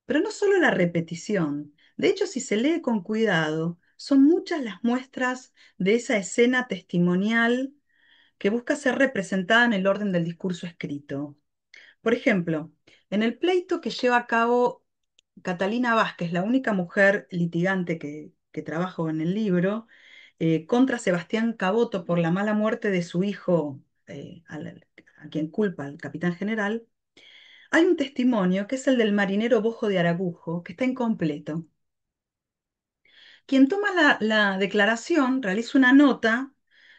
S2: Pero no solo la repetición, de hecho, si se lee con cuidado, son muchas las muestras de esa escena testimonial que busca ser representada en el orden del discurso escrito. Por ejemplo, en el pleito que lleva a cabo Catalina Vázquez, la única mujer litigante que trabajo en el libro, contra Sebastián Caboto por la mala muerte de su hijo, a quien culpa el capitán general, hay un testimonio que es el del marinero Bojo de Aragujo, que está incompleto. Quien toma la declaración realiza una nota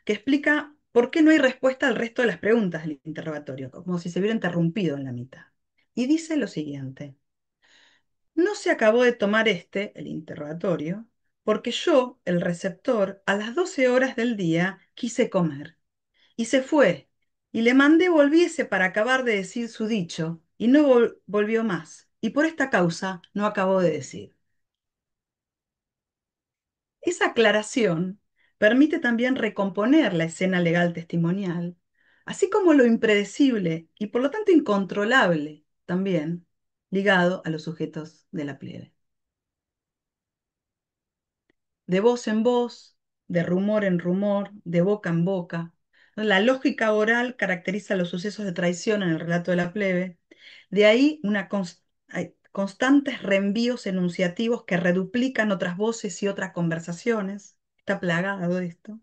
S2: que explica por qué no hay respuesta al resto de las preguntas del interrogatorio, como si se hubiera interrumpido en la mitad. Y dice lo siguiente: no se acabó de tomar el interrogatorio, porque yo, el receptor, a las 12 horas del día quise comer. Y se fue, y le mandé volviese para acabar de decir su dicho, y no volvió más, y por esta causa no acabó de decir. Esa aclaración permite también recomponer la escena legal testimonial, así como lo impredecible y por lo tanto incontrolable también ligado a los sujetos de la plebe. De voz en voz, de rumor en rumor, de boca en boca. La lógica oral caracteriza los sucesos de traición en el relato de la plebe. De ahí hay constantes reenvíos enunciativos que reduplican otras voces y otras conversaciones. Está plagado de esto.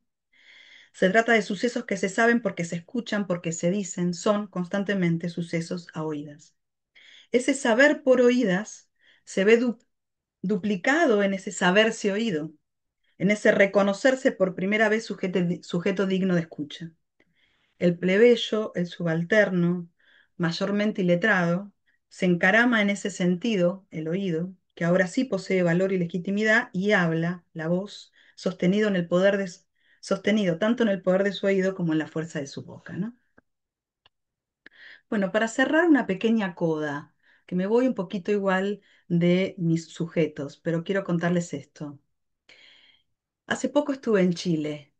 S2: Se trata de sucesos que se saben porque se escuchan, porque se dicen, son constantemente sucesos a oídas. Ese saber por oídas se ve duplicado en ese saberse oído, en ese reconocerse por primera vez sujeto digno de escucha. El plebeyo, el subalterno, mayormente iletrado, se encarama en ese sentido, el oído, que ahora sí posee valor y legitimidad, y habla, la voz, sostenido tanto en el poder de su oído como en la fuerza de su boca, ¿no? Bueno, para cerrar una pequeña coda, que me voy un poquito igual de mis sujetos, pero quiero contarles esto. Hace poco estuve en Chile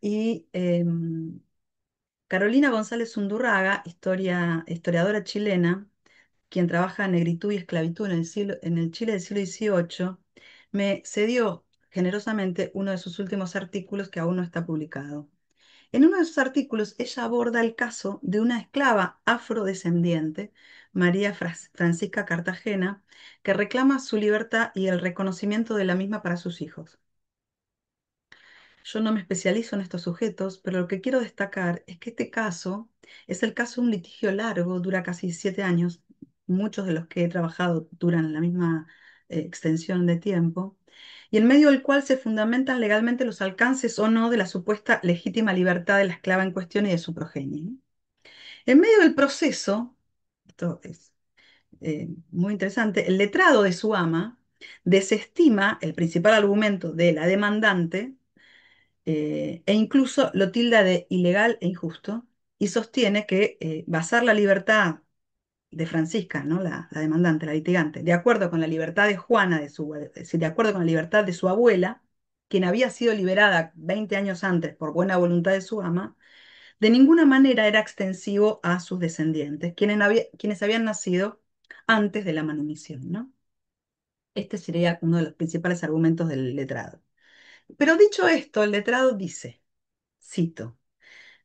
S2: y Carolina González Undurraga, historiadora chilena, quien trabaja en negritud y esclavitud en el Chile del siglo XVIII, me cedió generosamente uno de sus últimos artículos que aún no está publicado. En uno de sus artículos, ella aborda el caso de una esclava afrodescendiente, María Francisca Cartagena, que reclama su libertad y el reconocimiento de la misma para sus hijos. Yo no me especializo en estos sujetos, pero lo que quiero destacar es que este caso es el caso de un litigio largo, dura casi 7 años, muchos de los que he trabajado duran la misma extensión de tiempo, y en medio del cual se fundamentan legalmente los alcances o no de la supuesta legítima libertad de la esclava en cuestión y de su progenie, ¿no? En medio del proceso, esto es muy interesante, el letrado de su ama desestima el principal argumento de la demandante e incluso lo tilda de ilegal e injusto y sostiene que basar la libertad de Francisca, ¿no? La demandante, la litigante, de acuerdo con la libertad de Juana, es decir, de acuerdo con la libertad de su abuela, quien había sido liberada 20 años antes por buena voluntad de su ama, de ninguna manera era extensivo a sus descendientes, quienes habían nacido antes de la manumisión, ¿no? Este sería uno de los principales argumentos del letrado. Pero dicho esto, el letrado dice, cito,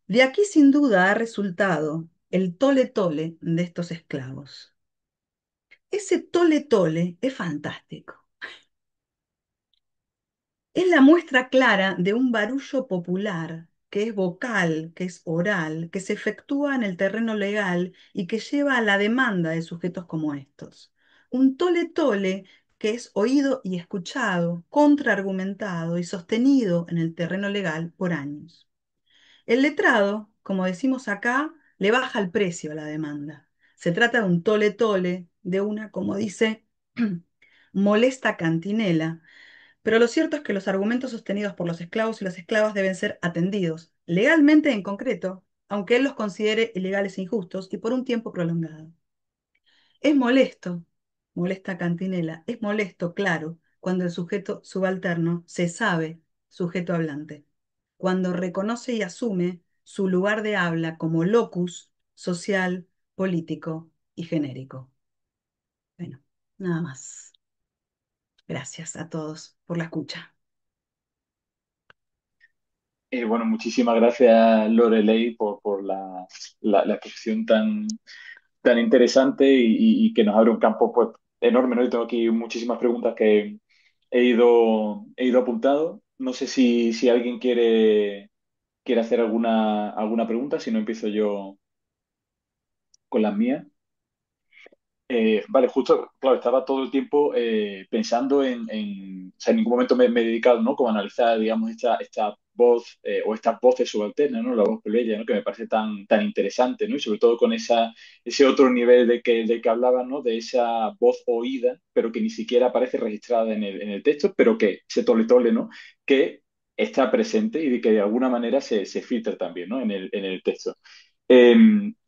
S2: de aquí sin duda ha resultado el tole tole de estos esclavos. Ese tole tole es fantástico. Es la muestra clara de un barullo popular que es vocal, que es oral, que se efectúa en el terreno legal y que lleva a la demanda de sujetos como estos. Un tole tole que es oído y escuchado, contraargumentado y sostenido en el terreno legal por años. El letrado, como decimos acá, le baja el precio a la demanda. Se trata de un tole tole, de una, como dice, molesta cantinela, pero lo cierto es que los argumentos sostenidos por los esclavos y las esclavas deben ser atendidos, legalmente en concreto, aunque él los considere ilegales e injustos y por un tiempo prolongado. Es molesto, molesta Cantinela, es molesto, claro, cuando el sujeto subalterno se sabe sujeto hablante, cuando reconoce y asume su lugar de habla como locus social, político y genérico. Bueno, nada más. Gracias a todos por la escucha.
S1: Bueno, muchísimas gracias, Lorelei, por la exposición tan interesante y que nos abre un campo pues, enorme, ¿no? Yo tengo aquí muchísimas preguntas que he ido apuntando. No sé si alguien quiere hacer alguna pregunta, si no empiezo yo con las mías. Vale, justo, claro, estaba todo el tiempo pensando o sea, en ningún momento me he dedicado, ¿no? Como a analizar, digamos, esta voz o estas voces subalternas, ¿no? La voz plebeya, ¿no? Que me parece tan interesante, ¿no? Y sobre todo con ese otro nivel de que hablaba, ¿no? De esa voz oída, pero que ni siquiera aparece registrada en el texto, pero que se tole tole, ¿no? Que está presente y de que de alguna manera se filtra también, ¿no? En el texto.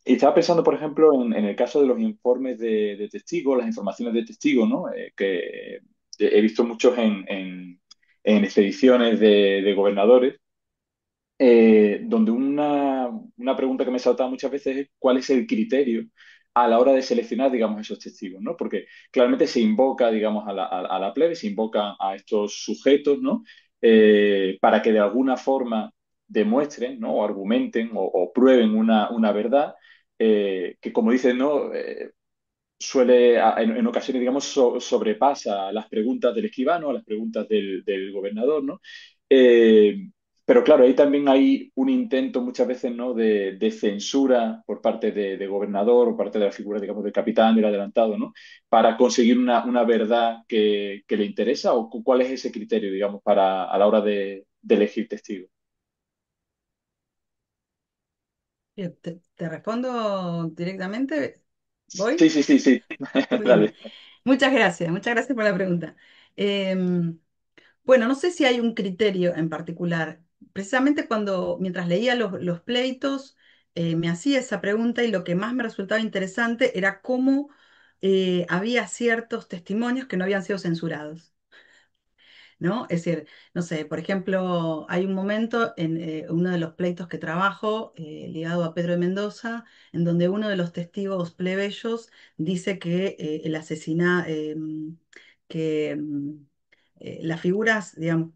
S1: Y estaba pensando, por ejemplo, en el caso de los informes de testigos, las informaciones de testigos, ¿no? Que he visto muchos en expediciones de gobernadores, donde una pregunta que me saltaba muchas veces es cuál es el criterio a la hora de seleccionar, digamos, esos testigos, ¿no? Porque claramente se invoca, digamos, a la plebe, se invoca a estos sujetos, ¿no? Para que de alguna forma demuestren, ¿no? O argumenten o prueben una verdad que, como dicen, ¿no? En ocasiones, digamos, sobrepasa las preguntas del escribano, a las preguntas del gobernador, ¿no? Eh, Pero claro, ahí también hay un intento muchas veces, ¿no? de censura por parte de gobernador o parte de la figura, digamos, del capitán, del adelantado, ¿no? Para conseguir una verdad que le interesa o cuál es ese criterio, digamos, para a la hora de elegir testigos.
S2: Te respondo directamente.
S1: Sí,
S2: ¿Voy?
S1: sí, sí, sí.
S2: Muy bien.
S1: Dale.
S2: Muchas gracias por la pregunta. Em, bueno, no sé si hay un criterio en particular. Precisamente mientras leía los pleitos, me hacía esa pregunta y lo que más me resultaba interesante era cómo había ciertos testimonios que no habían sido censurados. ¿No? Es decir, no sé, por ejemplo, hay un momento en uno de los pleitos que trabajo, ligado a Pedro de Mendoza, en donde uno de los testigos plebeyos dice que el asesina, que las figuras, digamos,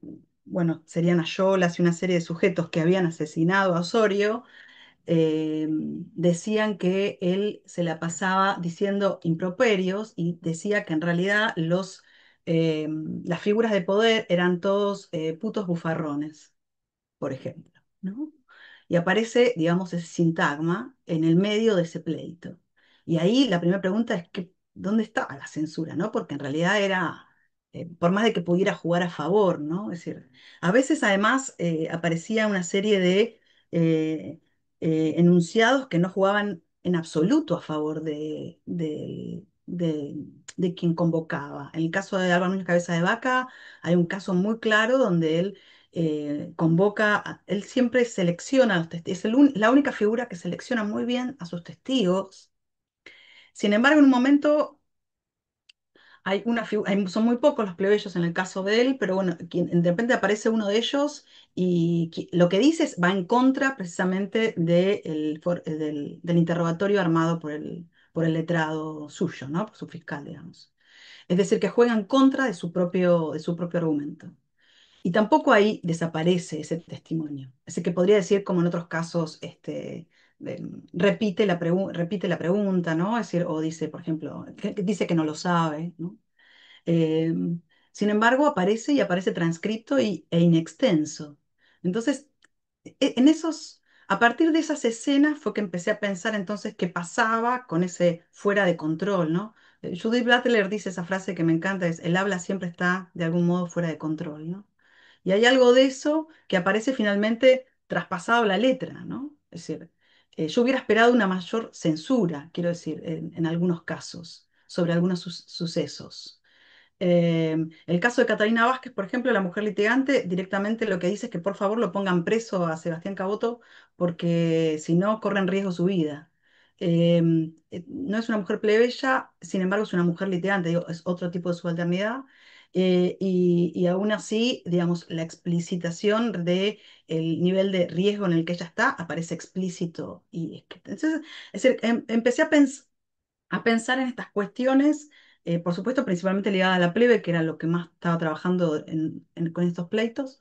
S2: bueno, serían Ayolas y una serie de sujetos que habían asesinado a Osorio, decían que él se la pasaba diciendo improperios y decía que en realidad las figuras de poder eran todos putos bufarrones, por ejemplo, ¿no? Y aparece, digamos, ese sintagma en el medio de ese pleito. Y ahí la primera pregunta es que, ¿dónde estaba la censura, no? Porque en realidad era, por más de que pudiera jugar a favor, ¿no? Es decir, a veces además aparecía una serie de eh, enunciados que no jugaban en absoluto a favor de quien convocaba. En el caso de Álvaro Núñez Cabeza de Vaca, hay un caso muy claro donde él él siempre selecciona a los testigos, es la única figura que selecciona muy bien a sus testigos. Sin embargo, en un momento son muy pocos los plebeyos en el caso de él, pero bueno, de repente aparece uno de ellos y lo que dice va en contra precisamente del interrogatorio armado por el letrado suyo, ¿no? Por su fiscal, digamos. Es decir, que juega en contra de su propio argumento. Y tampoco ahí desaparece ese testimonio. Así que podría decir, como en otros casos, repite la pregunta, ¿no? Es decir, o dice, por ejemplo, que dice que no lo sabe, ¿no? Eh, Sin embargo, aparece y aparece transcripto e inextenso. Entonces, a partir de esas escenas fue que empecé a pensar entonces qué pasaba con ese fuera de control, ¿no? Judith Butler dice esa frase que me encanta, es, el habla siempre está de algún modo fuera de control, ¿no? Y hay algo de eso que aparece finalmente traspasado a la letra, ¿no? Es decir, yo hubiera esperado una mayor censura, quiero decir, en algunos casos, sobre algunos sucesos. El caso de Catalina Vázquez, por ejemplo, la mujer litigante, directamente lo que dice es que por favor lo pongan preso a Sebastián Caboto porque si no corre en riesgo su vida. No es una mujer plebeya, sin embargo es una mujer litigante, digo, es otro tipo de subalternidad. Y aún así, digamos, la explicitación de el nivel de riesgo en el que ella está aparece explícito. Entonces, es decir, empecé a pensar en estas cuestiones, por supuesto, principalmente ligada a la plebe, que era lo que más estaba trabajando con estos pleitos,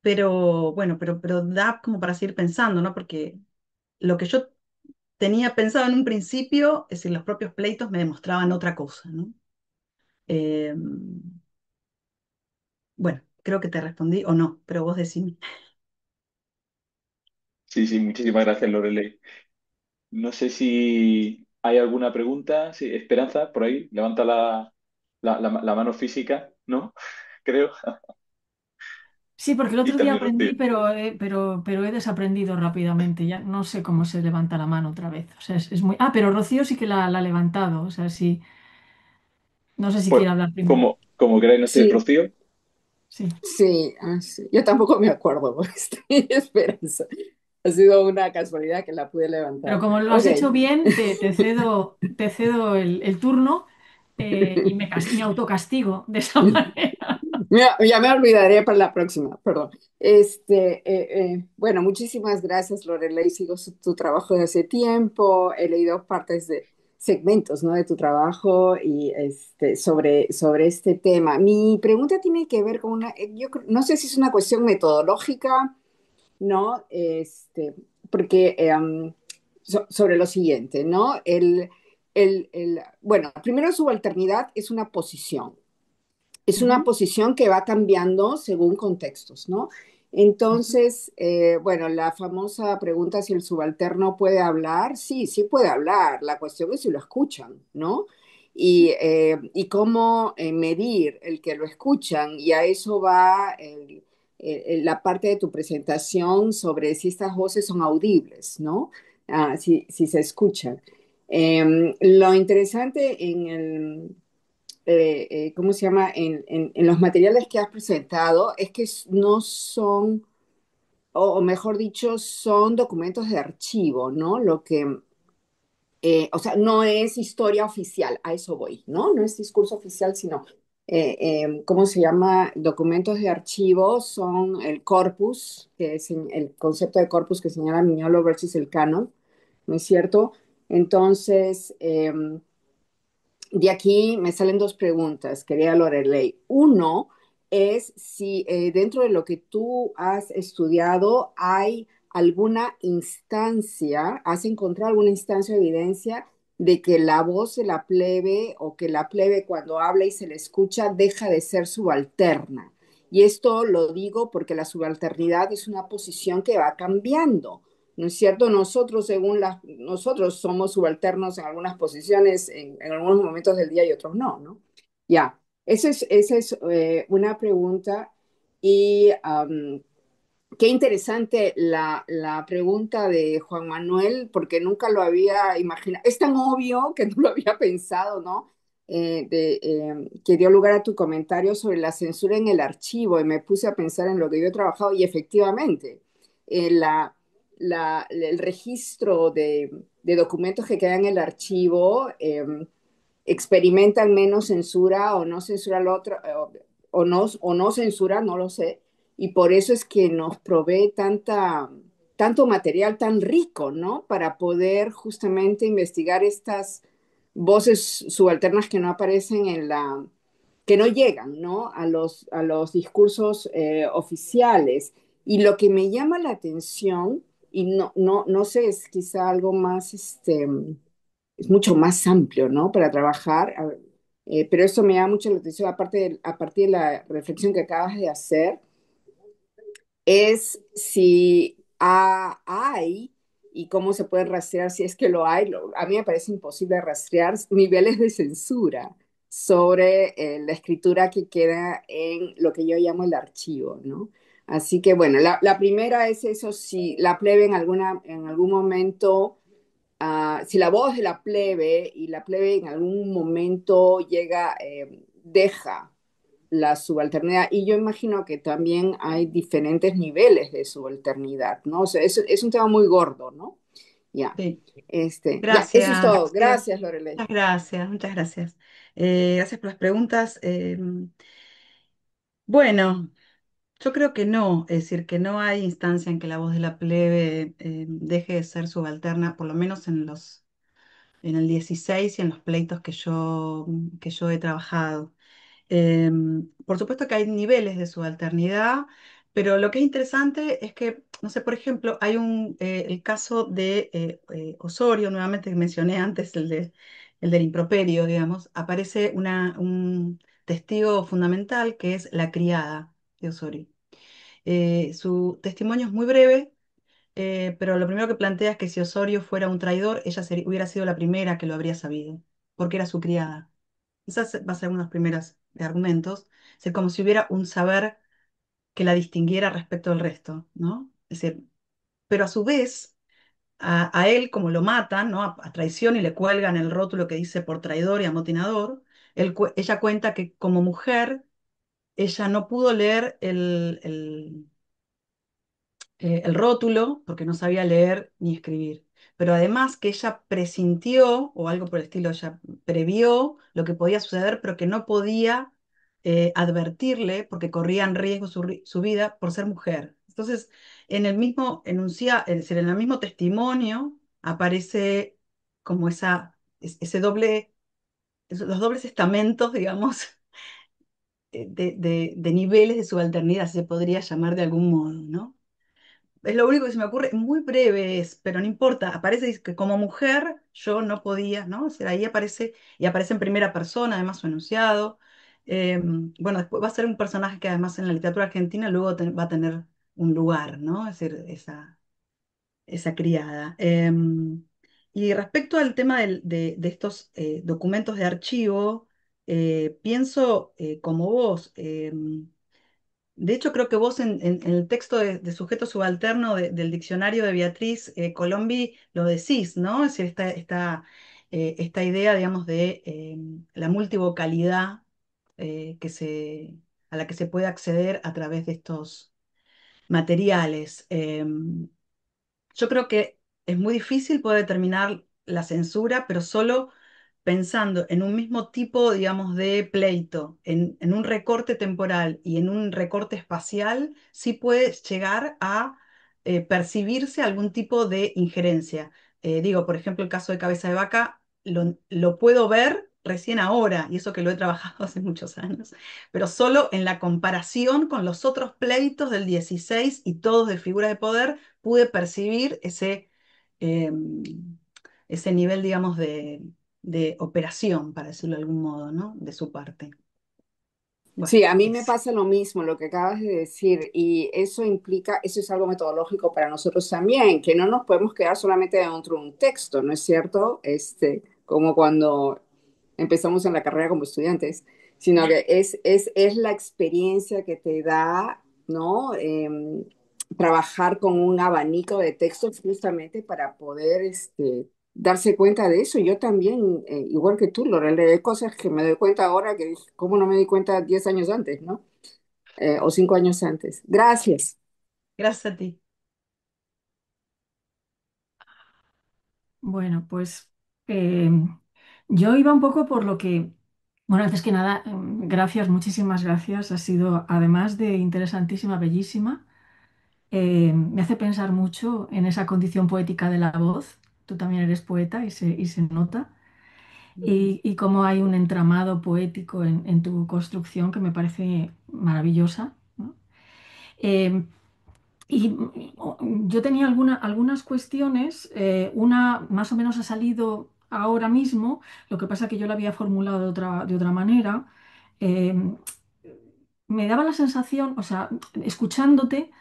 S2: pero bueno, pero da como para seguir pensando, ¿no? Porque lo que yo tenía pensado en un principio, es decir, los propios pleitos me demostraban otra cosa, ¿no? Eh, bueno, creo que te respondí o no, pero vos decime.
S1: Sí, sí, muchísimas gracias, Lorelei. No sé si hay alguna pregunta. Sí, Esperanza, por ahí, levanta la mano física, ¿no? Creo.
S3: Sí, porque el
S1: Y
S3: otro día
S1: también
S3: aprendí,
S1: Rocío.
S3: pero he desaprendido rápidamente. Ya no sé cómo se levanta la mano otra vez. O sea, es muy. Ah, pero Rocío sí que la ha levantado. O sea, sí. No sé si
S1: Pues
S3: quiere hablar primero.
S1: como queráis, no sé,
S4: Sí,
S1: Rocío.
S3: Sí.
S4: sí, sí. Yo tampoco me acuerdo, Esperanza. Ha sido una casualidad que la pude
S3: Pero
S4: levantar.
S3: como lo
S4: Ok,
S3: has hecho bien, te cedo el turno y me autocastigo de esa manera.
S4: ya me olvidaré para la próxima, perdón. Bueno, muchísimas gracias, Lorelei. Sigo tu trabajo de hace tiempo. He leído partes de segmentos, ¿no? de tu trabajo y sobre este tema. Mi pregunta tiene que ver con no sé si es una cuestión metodológica, ¿no? Porque sobre lo siguiente, ¿no? Bueno, primero subalternidad es una posición. Es una
S3: Ujú.
S4: posición que va cambiando según contextos, ¿no?
S2: Ujú.
S4: Entonces, bueno, la famosa pregunta si el subalterno puede hablar, sí, sí puede hablar. La cuestión es si lo escuchan, ¿no? Y cómo medir el que lo escuchan. Y a eso va la parte de tu presentación sobre si estas voces son audibles, ¿no? Si se escuchan. Lo interesante ¿cómo se llama? En los materiales que has presentado es que no son, o mejor dicho, son documentos de archivo, ¿no? O sea, no es historia oficial, a eso voy, ¿no? No es discurso oficial, sino, ¿cómo se llama? Documentos de archivo son el corpus, que es el concepto de corpus que señala Mignolo versus el canon, ¿no es cierto? Entonces, de aquí me salen dos preguntas, querida Lorelei. Uno es si dentro de lo que tú has estudiado hay alguna instancia, has encontrado alguna instancia o evidencia de que la voz de la plebe o que la plebe cuando habla y se le escucha deja de ser subalterna. Y esto lo digo porque la subalternidad es una posición que va cambiando. ¿No es cierto? Nosotros somos subalternos en algunas posiciones, en algunos momentos del día y otros no, ¿no? Ya, esa es una pregunta. Y qué interesante la pregunta de Juan Manuel, porque nunca lo había imaginado. Es tan obvio que no lo había pensado, ¿no? Que dio lugar a tu comentario sobre la censura en el archivo y me puse a pensar en lo que yo he trabajado y efectivamente, el registro de documentos que quedan en el archivo experimentan menos censura o no censura al otro, o no censura, no lo sé, y por eso es que nos provee tanto material tan rico, ¿no? Para poder justamente investigar estas voces subalternas que no aparecen que no llegan, ¿no? A los discursos oficiales. Y lo que me llama la atención, y no sé, es quizá algo más, es mucho más amplio, ¿no? Para trabajar. Pero eso me llama mucho la atención, a partir de la reflexión que acabas de hacer, es si hay y cómo se puede rastrear, si es que lo hay. A mí me parece imposible rastrear niveles de censura sobre la escritura que queda en lo que yo llamo el archivo, ¿no? Así que bueno, la primera es eso, si la plebe en algún momento si la voz de la plebe y la plebe en algún momento llega, deja la subalternidad, y yo imagino que también hay diferentes niveles de subalternidad, ¿no? O sea, es un tema muy gordo, ¿no? Ya,
S2: Sí,
S4: ya, eso es
S2: gracias.
S4: todo. Gracias, Lorelei.
S2: Muchas gracias, muchas gracias. Gracias por las preguntas. Bueno, yo creo que no, es decir, que no hay instancia en que la voz de la plebe deje de ser subalterna, por lo menos en el 16 y en los pleitos que yo he trabajado. Por supuesto que hay niveles de subalternidad, pero lo que es interesante es que, no sé, por ejemplo, hay el caso de Osorio, nuevamente que mencioné antes, el del improperio, digamos, aparece un testigo fundamental que es la criada de Osorio. Su testimonio es muy breve, pero lo primero que plantea es que si Osorio fuera un traidor, ella hubiera sido la primera que lo habría sabido, porque era su criada. Quizás va a ser uno de los primeros argumentos, es como si hubiera un saber que la distinguiera respecto del resto, ¿no? Es decir, pero a su vez, a él, como lo matan, ¿no? A traición y le cuelgan el rótulo que dice por traidor y amotinador, ella cuenta que como mujer, ella no pudo leer el rótulo porque no sabía leer ni escribir. Pero además que ella presintió, o algo por el estilo, ella previó lo que podía suceder, pero que no podía advertirle porque corría en riesgo su vida por ser mujer. Entonces, en el mismo es decir, en el mismo testimonio aparece como ese doble, los dobles estamentos, digamos, de niveles de subalternidad, si se podría llamar de algún modo, ¿no? Es lo único que se me ocurre, muy breve es, pero no importa. Aparece dice que como mujer yo no podía, ¿no? O sea, ahí aparece, y aparece en primera persona, además su enunciado. Bueno, después va a ser un personaje que además en la literatura argentina luego va a tener un lugar, ¿no? Es decir, esa criada. Y respecto al tema de estos documentos de archivo, pienso como vos. De hecho, creo que vos en el texto de sujeto subalterno del diccionario de Beatriz Colombi lo decís, ¿no? Es decir, esta idea, digamos, de la multivocalidad a la que se puede acceder a través de estos materiales. Yo creo que es muy difícil poder determinar la censura, pero solo pensando en un mismo tipo, digamos, de pleito, en un recorte temporal y en un recorte espacial, sí puede llegar a percibirse algún tipo de injerencia. Digo, por ejemplo, el caso de Cabeza de Vaca, lo puedo ver recién ahora, y eso que lo he trabajado hace muchos años, pero solo en la comparación con los otros pleitos del 16 y todos de figura de poder, pude percibir em, ese nivel, digamos, de operación, para decirlo de algún modo, ¿no? De su parte. Bueno,
S4: Sí, a mí me
S2: eso.
S4: pasa lo mismo, lo que acabas de decir, y eso implica, eso es algo metodológico para nosotros también, que no nos podemos quedar solamente dentro de un texto, ¿no es cierto? Como cuando empezamos en la carrera como estudiantes, sino que es la experiencia que te da, ¿no? Trabajar con un abanico de textos justamente para poder darse cuenta de eso. Yo también, igual que tú, Lorena, hay cosas que me doy cuenta ahora que dije, ¿cómo no me di cuenta 10 años antes, ¿no? O 5 años antes. Gracias.
S2: Gracias a ti.
S3: Bueno, pues eh, yo iba un poco por lo que, bueno, antes que nada, gracias, muchísimas gracias. Ha sido, además de interesantísima, bellísima. Me hace pensar mucho en esa condición poética de la voz. Tú también eres poeta y se nota. Y cómo hay un entramado poético en tu construcción que me parece maravillosa, ¿no? Eh, yo tenía algunas cuestiones, una más o menos ha salido ahora mismo, lo que pasa que yo la había formulado de otra manera. Eh, Me daba la sensación, o sea, escuchándote,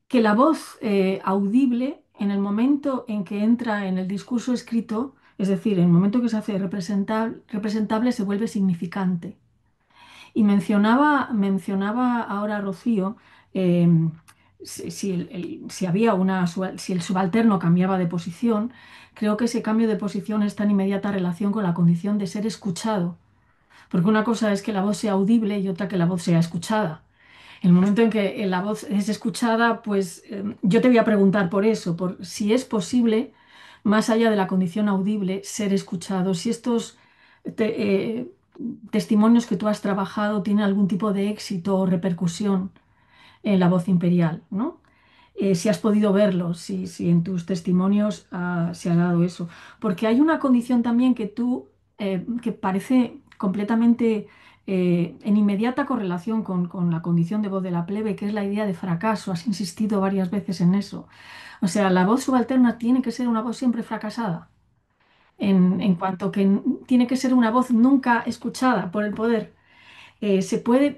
S3: que la voz audible, en el momento en que entra en el discurso escrito, es decir, en el momento que se hace representable, se vuelve significante. Y mencionaba ahora Rocío, eh, si había si el subalterno cambiaba de posición, creo que ese cambio de posición está en inmediata relación con la condición de ser escuchado. Porque una cosa es que la voz sea audible y otra que la voz sea escuchada. En el momento en que la voz es escuchada, pues yo te voy a preguntar por eso, por si es posible, más allá de la condición audible, ser escuchado, si estos testimonios que tú has trabajado tienen algún tipo de éxito o repercusión en la voz imperial, ¿no? Si has podido verlo, si en tus testimonios se ha dado eso. Porque hay una condición también que parece completamente en inmediata correlación con la condición de voz de la plebe, que es la idea de fracaso. Has insistido varias veces en eso. O sea, la voz subalterna tiene que ser una voz siempre fracasada, en cuanto que tiene que ser una voz nunca escuchada por el poder.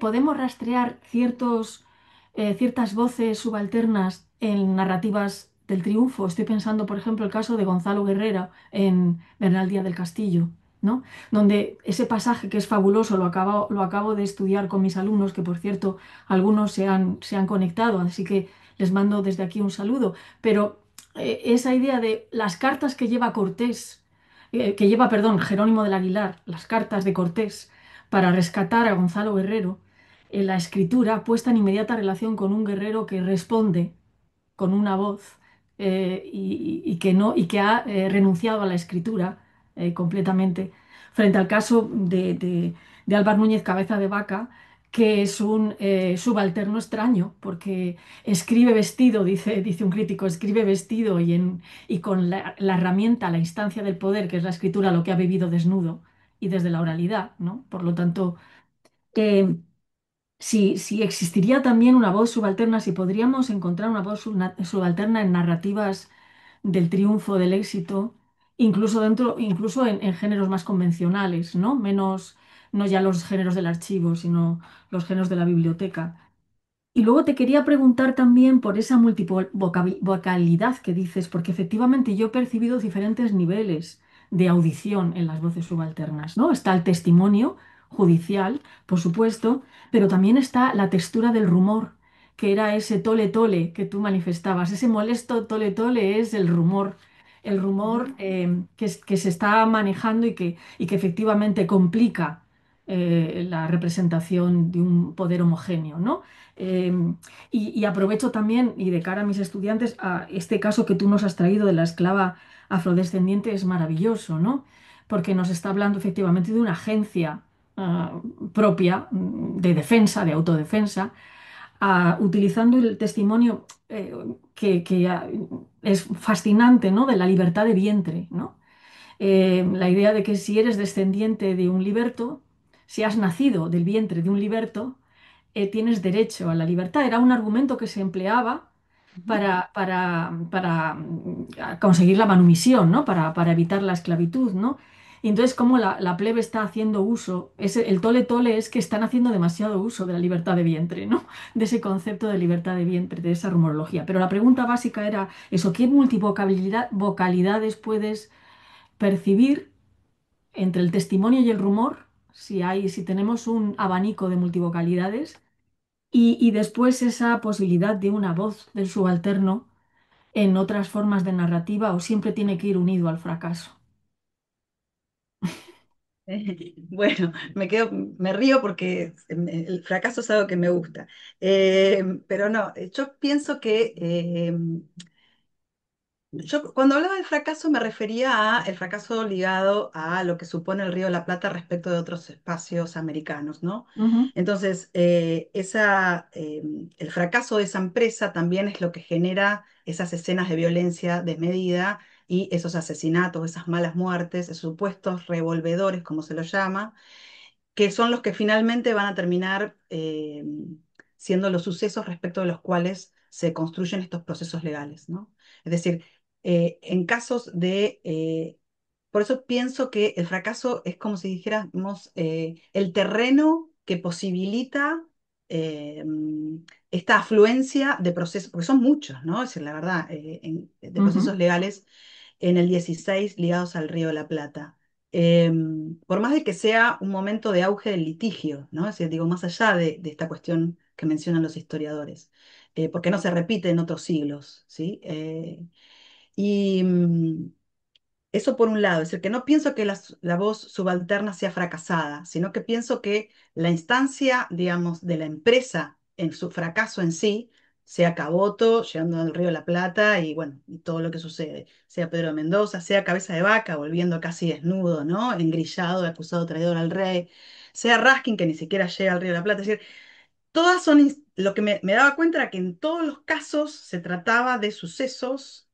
S3: Podemos rastrear ciertas voces subalternas en narrativas del triunfo. Estoy pensando, por ejemplo, el caso de Gonzalo Guerrera en Bernal Díaz del Castillo, ¿no? Donde ese pasaje que es fabuloso, lo acabo de estudiar con mis alumnos, que por cierto, algunos se han conectado, así que les mando desde aquí un saludo. Pero esa idea de las cartas que lleva Cortés, perdón, Jerónimo del Aguilar, las cartas de Cortés para rescatar a Gonzalo Guerrero, en la escritura puesta en inmediata relación con un guerrero que responde con una voz y que no, y que ha renunciado a la escritura completamente, frente al caso de Álvar Núñez Cabeza de Vaca, que es un subalterno extraño, porque escribe vestido, dice un crítico, escribe vestido y con la herramienta, la instancia del poder, que es la escritura, lo que ha vivido desnudo y desde la oralidad, ¿no? Por lo tanto, eh, si existiría también una voz subalterna, si podríamos encontrar una voz subalterna en narrativas del triunfo, del éxito, incluso en géneros más convencionales, ¿no? Menos, no ya los géneros del archivo, sino los géneros de la biblioteca. Y luego te quería preguntar también por esa multivocalidad que dices, porque efectivamente yo he percibido diferentes niveles de audición en las voces subalternas, ¿no? Está el testimonio judicial, por supuesto, pero también está la textura del rumor, que era ese tole tole que tú manifestabas. Ese molesto tole tole es el rumor
S2: Ujú.
S3: que se está manejando y que efectivamente complica la representación de un poder homogéneo, ¿no? Eh, y aprovecho también, y de cara a mis estudiantes, a este caso que tú nos has traído de la esclava afrodescendiente es maravilloso, ¿no? Porque nos está hablando efectivamente de una agencia propia de defensa, de autodefensa, utilizando el testimonio que es fascinante, ¿no? De la libertad de vientre, ¿no? La idea de que si eres descendiente de un liberto, si has nacido del vientre de un liberto, tienes derecho a la libertad. Era un argumento que se empleaba
S2: Ujú.
S3: para conseguir la manumisión, ¿no? Para evitar la esclavitud, ¿no? Y entonces, como la plebe está haciendo uso, el tole tole es que están haciendo demasiado uso de la libertad de vientre, ¿no? De ese concepto de libertad de vientre, de esa rumorología. Pero la pregunta básica era eso, ¿qué vocalidades puedes percibir entre el testimonio y el rumor? Si tenemos un abanico de multivocalidades, y después esa posibilidad de una voz del subalterno en otras formas de narrativa o siempre tiene que ir unido al fracaso.
S2: Bueno, me río porque el fracaso es algo que me gusta. Pero no, yo pienso que yo cuando hablaba del fracaso me refería a el fracaso ligado a lo que supone el Río de la Plata respecto de otros espacios americanos, ¿no?
S3: Ujú,
S2: Entonces, el fracaso de esa empresa también es lo que genera esas escenas de violencia desmedida y esos asesinatos, esas malas muertes, esos supuestos revolvedores, como se los llama, que son los que finalmente van a terminar siendo los sucesos respecto de los cuales se construyen estos procesos legales, ¿no? Es decir, en casos por eso pienso que el fracaso es como si dijéramos el terreno que posibilita eh, esta afluencia de procesos, porque son muchos, ¿no? Es decir, la verdad, de
S3: ujú.
S2: procesos legales en el 16 ligados al Río de la Plata. Eh, por más de que sea un momento de auge del litigio, ¿no? Es decir, digo, más allá de esta cuestión que mencionan los historiadores, porque no se repite en otros siglos, ¿sí? Y eso por un lado, es decir, que no pienso que la voz subalterna sea fracasada, sino que pienso que la instancia, digamos, de la empresa en su fracaso en sí, sea Caboto, llegando al Río de la Plata y bueno, y todo lo que sucede, sea Pedro de Mendoza, sea Cabeza de Vaca, volviendo casi desnudo, ¿no? Engrillado, acusado de traidor al rey, sea Raskin, que ni siquiera llega al Río de la Plata, es decir, todas son, lo que me daba cuenta era que en todos los casos se trataba de sucesos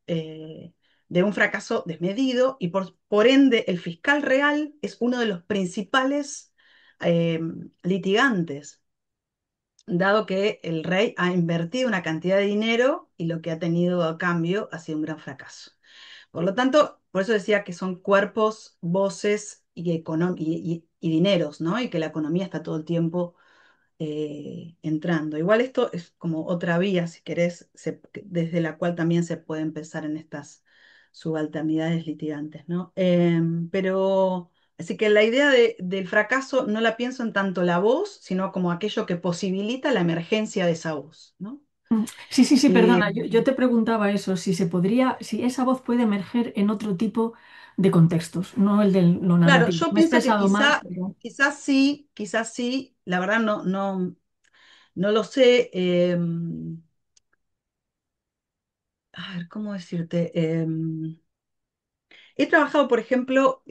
S2: de un fracaso desmedido y por ende el fiscal real es uno de los principales eh, litigantes, dado que el rey ha invertido una cantidad de dinero y lo que ha tenido a cambio ha sido un gran fracaso. Por lo tanto, por eso decía que son cuerpos, voces y dineros, ¿no? Y que la economía está todo el tiempo entrando. Igual esto es como otra vía, si querés, desde la cual también se puede empezar en estas subalternidades litigantes, ¿no? Pero, así que la idea del fracaso no la pienso en tanto la voz, sino como aquello que posibilita la emergencia de esa voz, ¿no?
S3: Sí, sí, sí,
S2: Eh,
S3: perdona, yo te preguntaba eso, si esa voz puede emerger en otro tipo de contextos, no el de lo
S2: claro,
S3: narrativo.
S2: yo
S3: Me he
S2: pienso que
S3: expresado mal, pero...
S2: quizás sí, la verdad no lo sé. A ver, ¿cómo decirte? He trabajado, por ejemplo,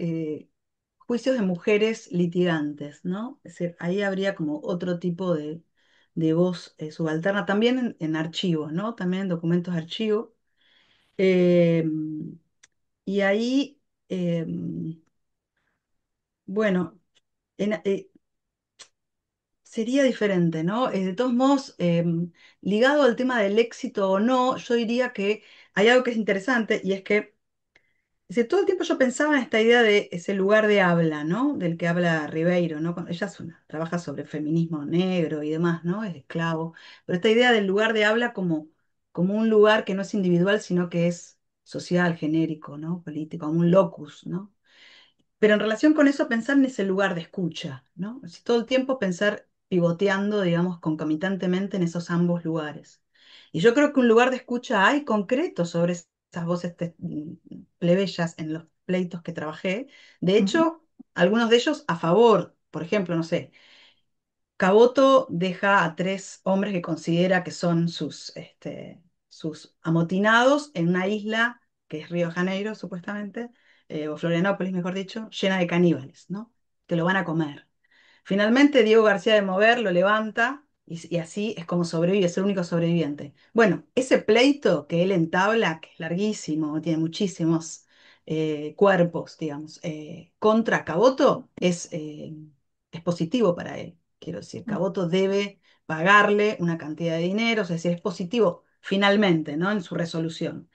S2: juicios de mujeres litigantes, ¿no? Es decir, ahí habría como otro tipo de voz subalterna, también en archivos, ¿no? También en documentos de archivo. Eh, y ahí, eh, bueno, sería diferente, ¿no? De todos modos, ligado al tema del éxito o no, yo diría que hay algo que es interesante y es que Es decir, todo el tiempo yo pensaba en esta idea de ese lugar de habla, ¿no? Del que habla Ribeiro, ¿no? Ella trabaja sobre feminismo negro y demás, ¿no? Es esclavo. Pero esta idea del lugar de habla como un lugar que no es individual, sino que es social, genérico, ¿no? Político, como un locus, ¿no? Pero en relación con eso, pensar en ese lugar de escucha, ¿no? Así, todo el tiempo pensar pivoteando, digamos, concomitantemente en esos ambos lugares. Y yo creo que un lugar de escucha hay concreto sobre esas voces plebeyas en los pleitos que trabajé. De
S3: Ujú.
S2: hecho, algunos de ellos a favor, por ejemplo, no sé, Caboto deja a tres hombres que considera que son sus amotinados en una isla, que es Río de Janeiro, supuestamente, o Florianópolis, mejor dicho, llena de caníbales, ¿no? Que lo van a comer. Finalmente, Diego García de Mover lo levanta y así es como sobrevive, es el único sobreviviente. Bueno, ese pleito que él entabla, que es larguísimo, tiene muchísimos cuerpos, digamos, contra Caboto, es positivo para él. Quiero decir, Caboto debe pagarle una cantidad de dinero, es decir, es positivo finalmente, ¿no? En su resolución.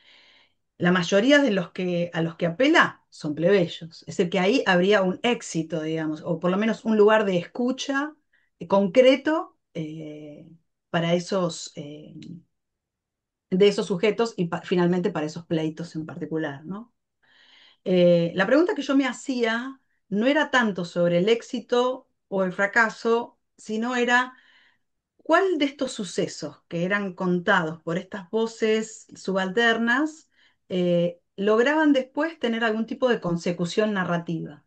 S2: La mayoría de a los que apela son plebeyos. Es decir, que ahí habría un éxito, digamos, o por lo menos un lugar de escucha concreto para de esos sujetos y finalmente para esos pleitos en particular, ¿no? La pregunta que yo me hacía no era tanto sobre el éxito o el fracaso, sino era ¿cuál de estos sucesos que eran contados por estas voces subalternas lograban después tener algún tipo de consecución narrativa?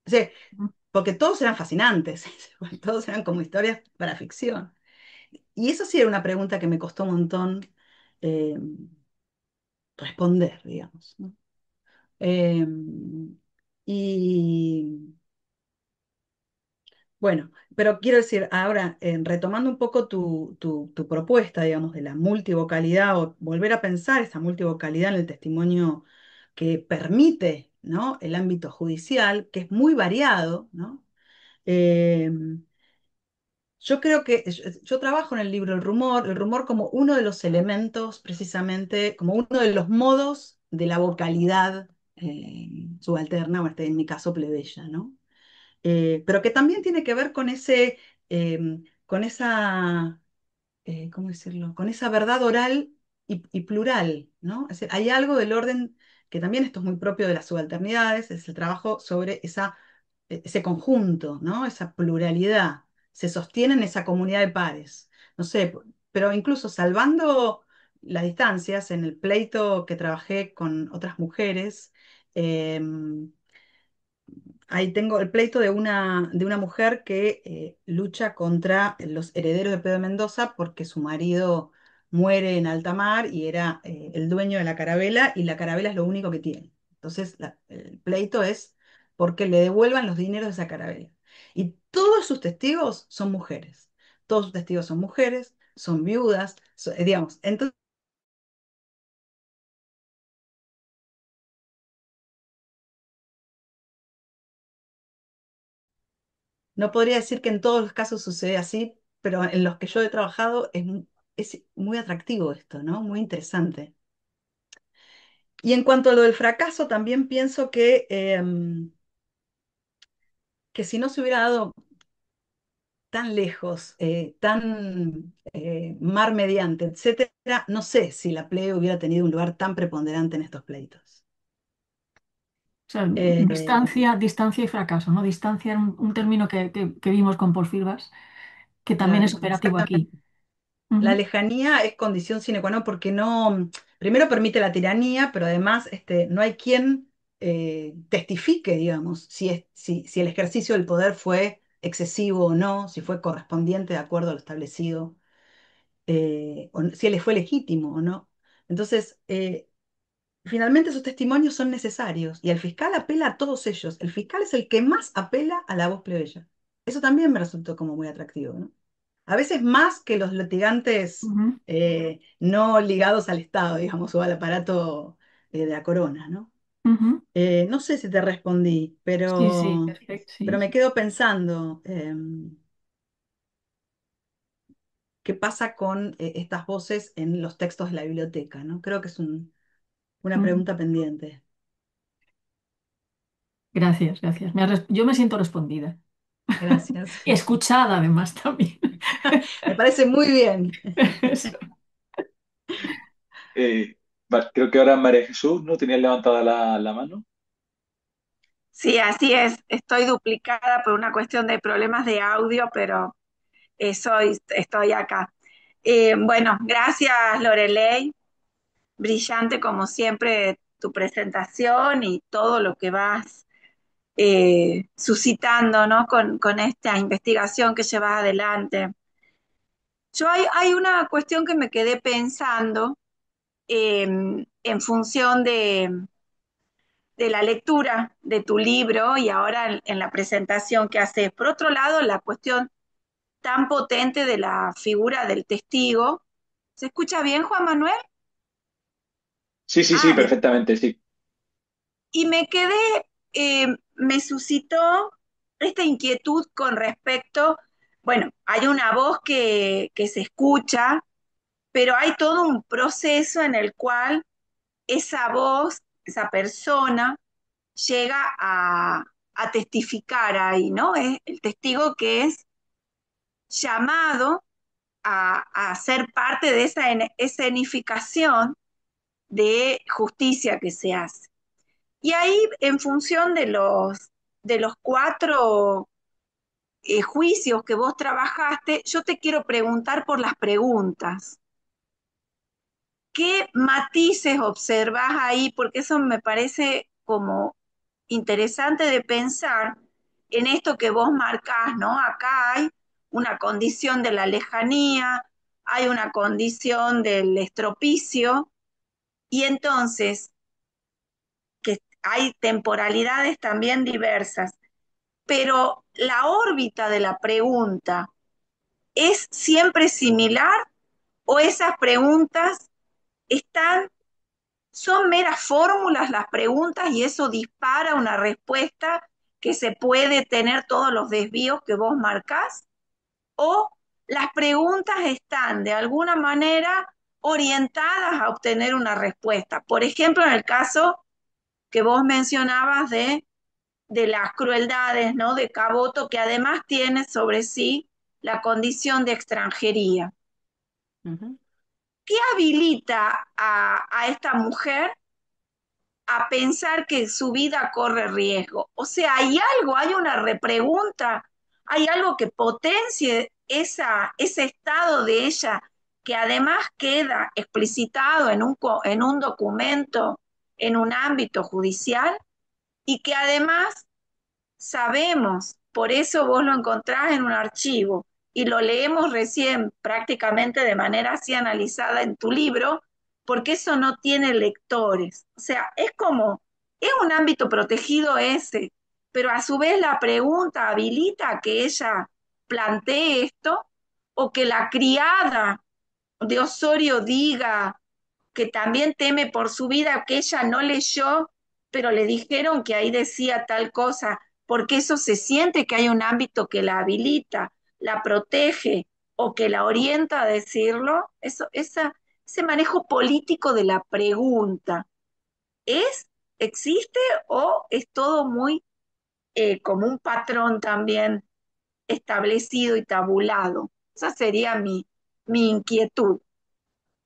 S2: O sea, porque todos eran fascinantes, todos eran como historias para ficción. Y eso sí era una pregunta que me costó un montón eh, responder, digamos, ¿no? Eh, y Bueno, pero quiero decir, ahora, retomando un poco tu propuesta, digamos, de la multivocalidad o volver a pensar esa multivocalidad en el testimonio que permite, ¿no? El ámbito judicial, que es muy variado, ¿no? Eh, yo creo que yo trabajo en el libro el rumor como uno de los elementos, precisamente, como uno de los modos de la vocalidad subalterna, o en mi caso plebeya, ¿no? Pero que también tiene que ver con con esa, ¿cómo decirlo? Con esa verdad oral y plural, ¿no? Es decir, hay algo del orden que también esto es muy propio de las subalternidades, es el trabajo sobre ese conjunto, ¿no? Esa pluralidad, se sostiene en esa comunidad de pares. No sé, pero incluso salvando las distancias, en el pleito que trabajé con otras mujeres, em, ahí tengo el pleito de una mujer que lucha contra los herederos de Pedro de Mendoza porque su marido muere en alta mar y era el dueño de la carabela y la carabela es lo único que tiene. Entonces el pleito es porque le devuelvan los dineros de esa carabela. Y todos sus testigos son mujeres. Todos sus testigos son mujeres, son viudas, digamos. Entonces, no podría decir que en todos los casos sucede así, pero en los que yo he trabajado es muy atractivo esto, ¿no? Muy interesante. Y en cuanto a lo del fracaso, también pienso que si no se hubiera dado tan lejos, tan mar mediante, etcétera, no sé si la plebe hubiera tenido un lugar tan preponderante en estos pleitos.
S3: O sea,
S2: Eh,
S3: distancia y fracaso, ¿no? Distancia era un término que vimos con Paul Fierbas, que también es
S2: claro,
S3: operativo aquí.
S2: exactamente. La
S3: Ujú,
S2: lejanía es condición sine qua non porque no, primero permite la tiranía, pero además no hay quien testifique, digamos, si el ejercicio del poder fue excesivo o no, si fue correspondiente de acuerdo a lo establecido, si él fue legítimo o no. Entonces, finalmente esos testimonios son necesarios y el fiscal apela a todos ellos. El fiscal es el que más apela a la voz plebeya. Eso también me resultó como muy atractivo, ¿no? A veces más que los litigantes
S3: ujú,
S2: no ligados al Estado, digamos, o al aparato de la corona, ¿no?
S3: ujú.
S2: No sé si te respondí,
S3: Sí, sí, perfecto,
S2: pero
S3: sí.
S2: me quedo pensando qué pasa con estas voces en los textos de la biblioteca, ¿no? Creo que es una
S3: Ujú.
S2: pregunta pendiente.
S3: Gracias, gracias. Yo me siento respondida.
S2: Gracias.
S3: Escuchada además también.
S2: Me parece muy bien.
S3: Eso.
S1: Creo que ahora María Jesús, ¿no? Tenías levantada la mano.
S5: Sí, así es. Estoy duplicada por una cuestión de problemas de audio, pero estoy acá. Bueno, gracias Loreley. Brillante como siempre tu presentación y todo lo que vas suscitando, ¿no? Con esta investigación que llevas adelante. Hay una cuestión que me quedé pensando en función de la lectura de tu libro y ahora en la presentación que haces. Por otro lado, la cuestión tan potente de la figura del testigo. ¿Se escucha bien, Juan Manuel?
S1: Sí, sí, sí,
S5: Ah, bien.
S1: perfectamente, sí.
S5: Y me suscitó esta inquietud con respecto, bueno, hay una voz que se escucha, pero hay todo un proceso en el cual esa voz, esa persona, llega a testificar ahí, ¿no? Es el testigo que es llamado a ser parte de esa escenificación de justicia que se hace. Y ahí, en función de los cuatro juicios que vos trabajaste, yo te quiero preguntar por las preguntas. ¿Qué matices observás ahí? Porque eso me parece como interesante de pensar en esto que vos marcás, ¿no? Acá hay una condición de la lejanía, hay una condición del estropicio, y entonces que hay temporalidades también diversas, pero la órbita de la pregunta es siempre similar o esas preguntas están, son meras fórmulas las preguntas y eso dispara una respuesta que se puede tener todos los desvíos que vos marcás, o las preguntas están de alguna manera orientadas a obtener una respuesta. Por ejemplo, en el caso que vos mencionabas de las crueldades, ¿no? De Caboto, que además tiene sobre sí la condición de extranjería.
S2: Ujú.
S5: ¿Qué habilita a esta mujer a pensar que su vida corre riesgo? O sea, hay algo, hay una repregunta, hay algo que potencie ese estado de ella, que además queda explicitado en un documento, en un ámbito judicial, y que además sabemos, por eso vos lo encontrás en un archivo y lo leemos recién prácticamente de manera así analizada en tu libro, porque eso no tiene lectores. O sea, es como, es un ámbito protegido ese, pero a su vez la pregunta habilita a que ella plantee esto o que la criada de Osorio diga que también teme por su vida, que ella no leyó, pero le dijeron que ahí decía tal cosa, porque eso se siente que hay un ámbito que la habilita, la protege o que la orienta a decirlo. Ese manejo político de la pregunta, ¿es, existe o es todo muy como un patrón también establecido y tabulado? Esa sería mi inquietud.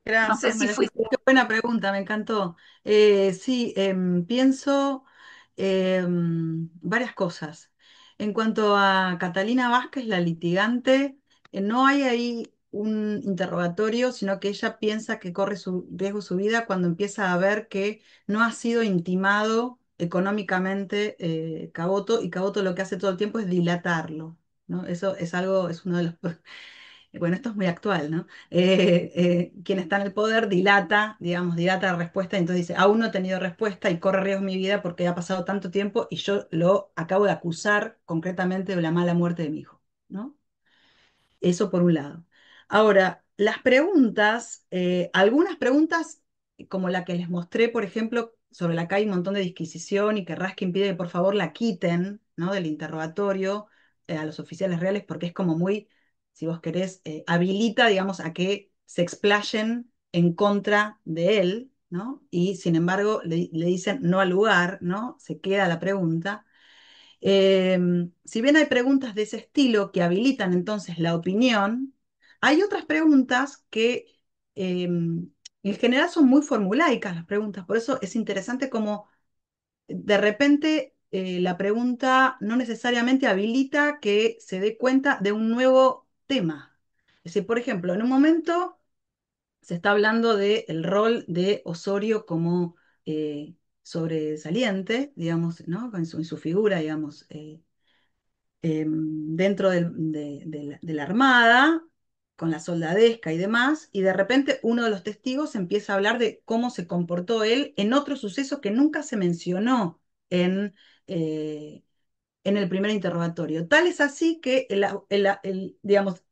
S5: No sé
S2: Gracias,
S5: si
S2: María
S5: fui.
S2: Jesús. Qué buena pregunta, me encantó. Sí, pienso varias cosas. En cuanto a Catalina Vázquez, la litigante, no hay ahí un interrogatorio, sino que ella piensa que corre su riesgo su vida cuando empieza a ver que no ha sido intimado económicamente Caboto, y Caboto lo que hace todo el tiempo es dilatarlo, ¿no? Eso es algo, es uno de los bueno, esto es muy actual, ¿no? Quien está en el poder dilata, digamos, dilata la respuesta, y entonces dice, aún no he tenido respuesta y corre riesgo mi vida porque ha pasado tanto tiempo y yo lo acabo de acusar concretamente de la mala muerte de mi hijo, ¿no? Eso por un lado. Ahora, las preguntas, algunas preguntas, como la que les mostré, por ejemplo, sobre la que hay un montón de disquisición y que Raskin pide que por favor la quiten, ¿no? Del interrogatorio a los oficiales reales, porque es como muy, si vos querés, habilita, digamos, a que se explayen en contra de él, ¿no? Y sin embargo le dicen no al lugar, ¿no? Se queda la pregunta. Si bien hay preguntas de ese estilo que habilitan entonces la opinión, hay otras preguntas que en general son muy formulaicas las preguntas, por eso es interesante como de repente la pregunta no necesariamente habilita que se dé cuenta de un nuevo tema. Es decir, por ejemplo, en un momento se está hablando del rol de Osorio como sobresaliente, digamos, ¿no? En su figura, digamos, dentro de la Armada, con la soldadesca y demás, y de repente uno de los testigos empieza a hablar de cómo se comportó él en otro suceso que nunca se mencionó en, eh, en el primer interrogatorio. Tal es así que digamos,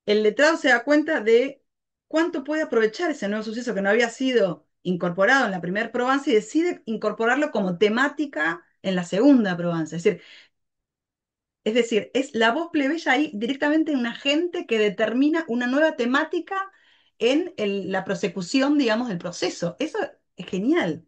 S2: el letrado se da cuenta de cuánto puede aprovechar ese nuevo suceso que no había sido incorporado en la primera probanza y decide incorporarlo como temática en la segunda probanza. Es decir, es la voz plebeya ahí directamente un agente que determina una nueva temática en la prosecución, digamos, del proceso. Eso es genial.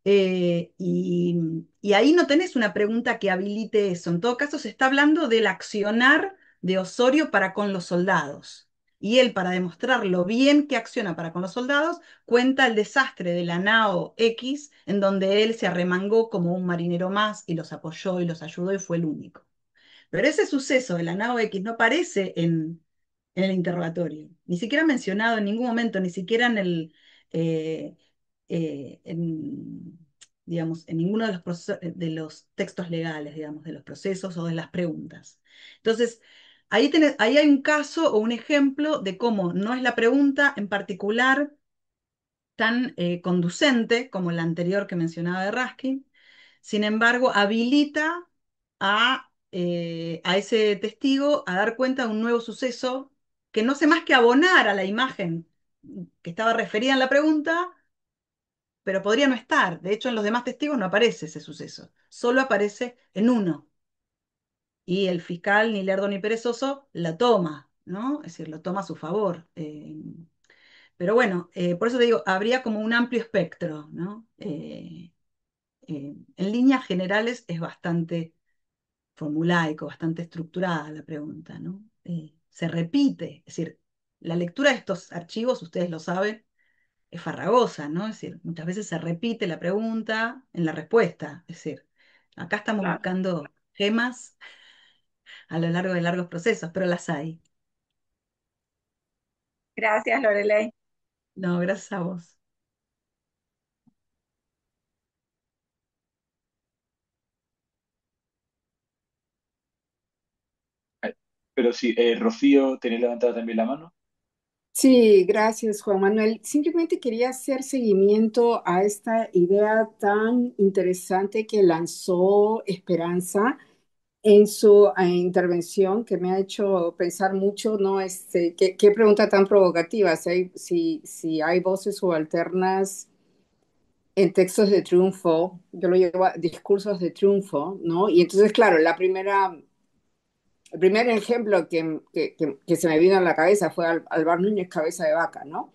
S2: Y ahí no tenés una pregunta que habilite eso. En todo caso, se está hablando del accionar de Osorio para con los soldados. Y él, para demostrar lo bien que acciona para con los soldados, cuenta el desastre de la nao X, en donde él se arremangó como un marinero más y los apoyó y los ayudó y fue el único. Pero ese suceso de la nao X no aparece en el interrogatorio, ni siquiera mencionado en ningún momento, ni siquiera eh, en, digamos, en ninguno de de los textos legales, digamos, de los procesos o de las preguntas. Entonces, ahí hay un caso o un ejemplo de cómo no es la pregunta en particular tan conducente como la anterior que mencionaba de Raskin, sin embargo, habilita a ese testigo a dar cuenta de un nuevo suceso que no hace más que abonar a la imagen que estaba referida en la pregunta, pero podría no estar. De hecho, en los demás testigos no aparece ese suceso, solo aparece en uno. Y el fiscal, ni lerdo ni perezoso, la toma, ¿no? Es decir, lo toma a su favor. Pero bueno, por eso te digo, habría como un amplio espectro, ¿no? En líneas generales es bastante formulaico, bastante estructurada la pregunta, ¿no? Se repite, es decir, la lectura de estos archivos, ustedes lo saben, es farragosa, ¿no? Es decir, muchas veces se repite la pregunta en la respuesta, es decir, acá estamos
S5: Claro.
S2: buscando gemas a lo largo de largos procesos, pero las hay.
S5: Gracias, Lorelei.
S2: No, gracias a vos.
S1: Pero sí, Rocío, ¿tenés levantada también la mano?
S4: Sí, gracias, Juan Manuel. Simplemente quería hacer seguimiento a esta idea tan interesante que lanzó Esperanza en su intervención, que me ha hecho pensar mucho, ¿no? Qué pregunta tan provocativa, si hay voces subalternas en textos de triunfo, yo lo llevo a discursos de triunfo, ¿no? Y entonces, claro, el primer ejemplo que se me vino a la cabeza fue Alvar Núñez Cabeza de Vaca, ¿no?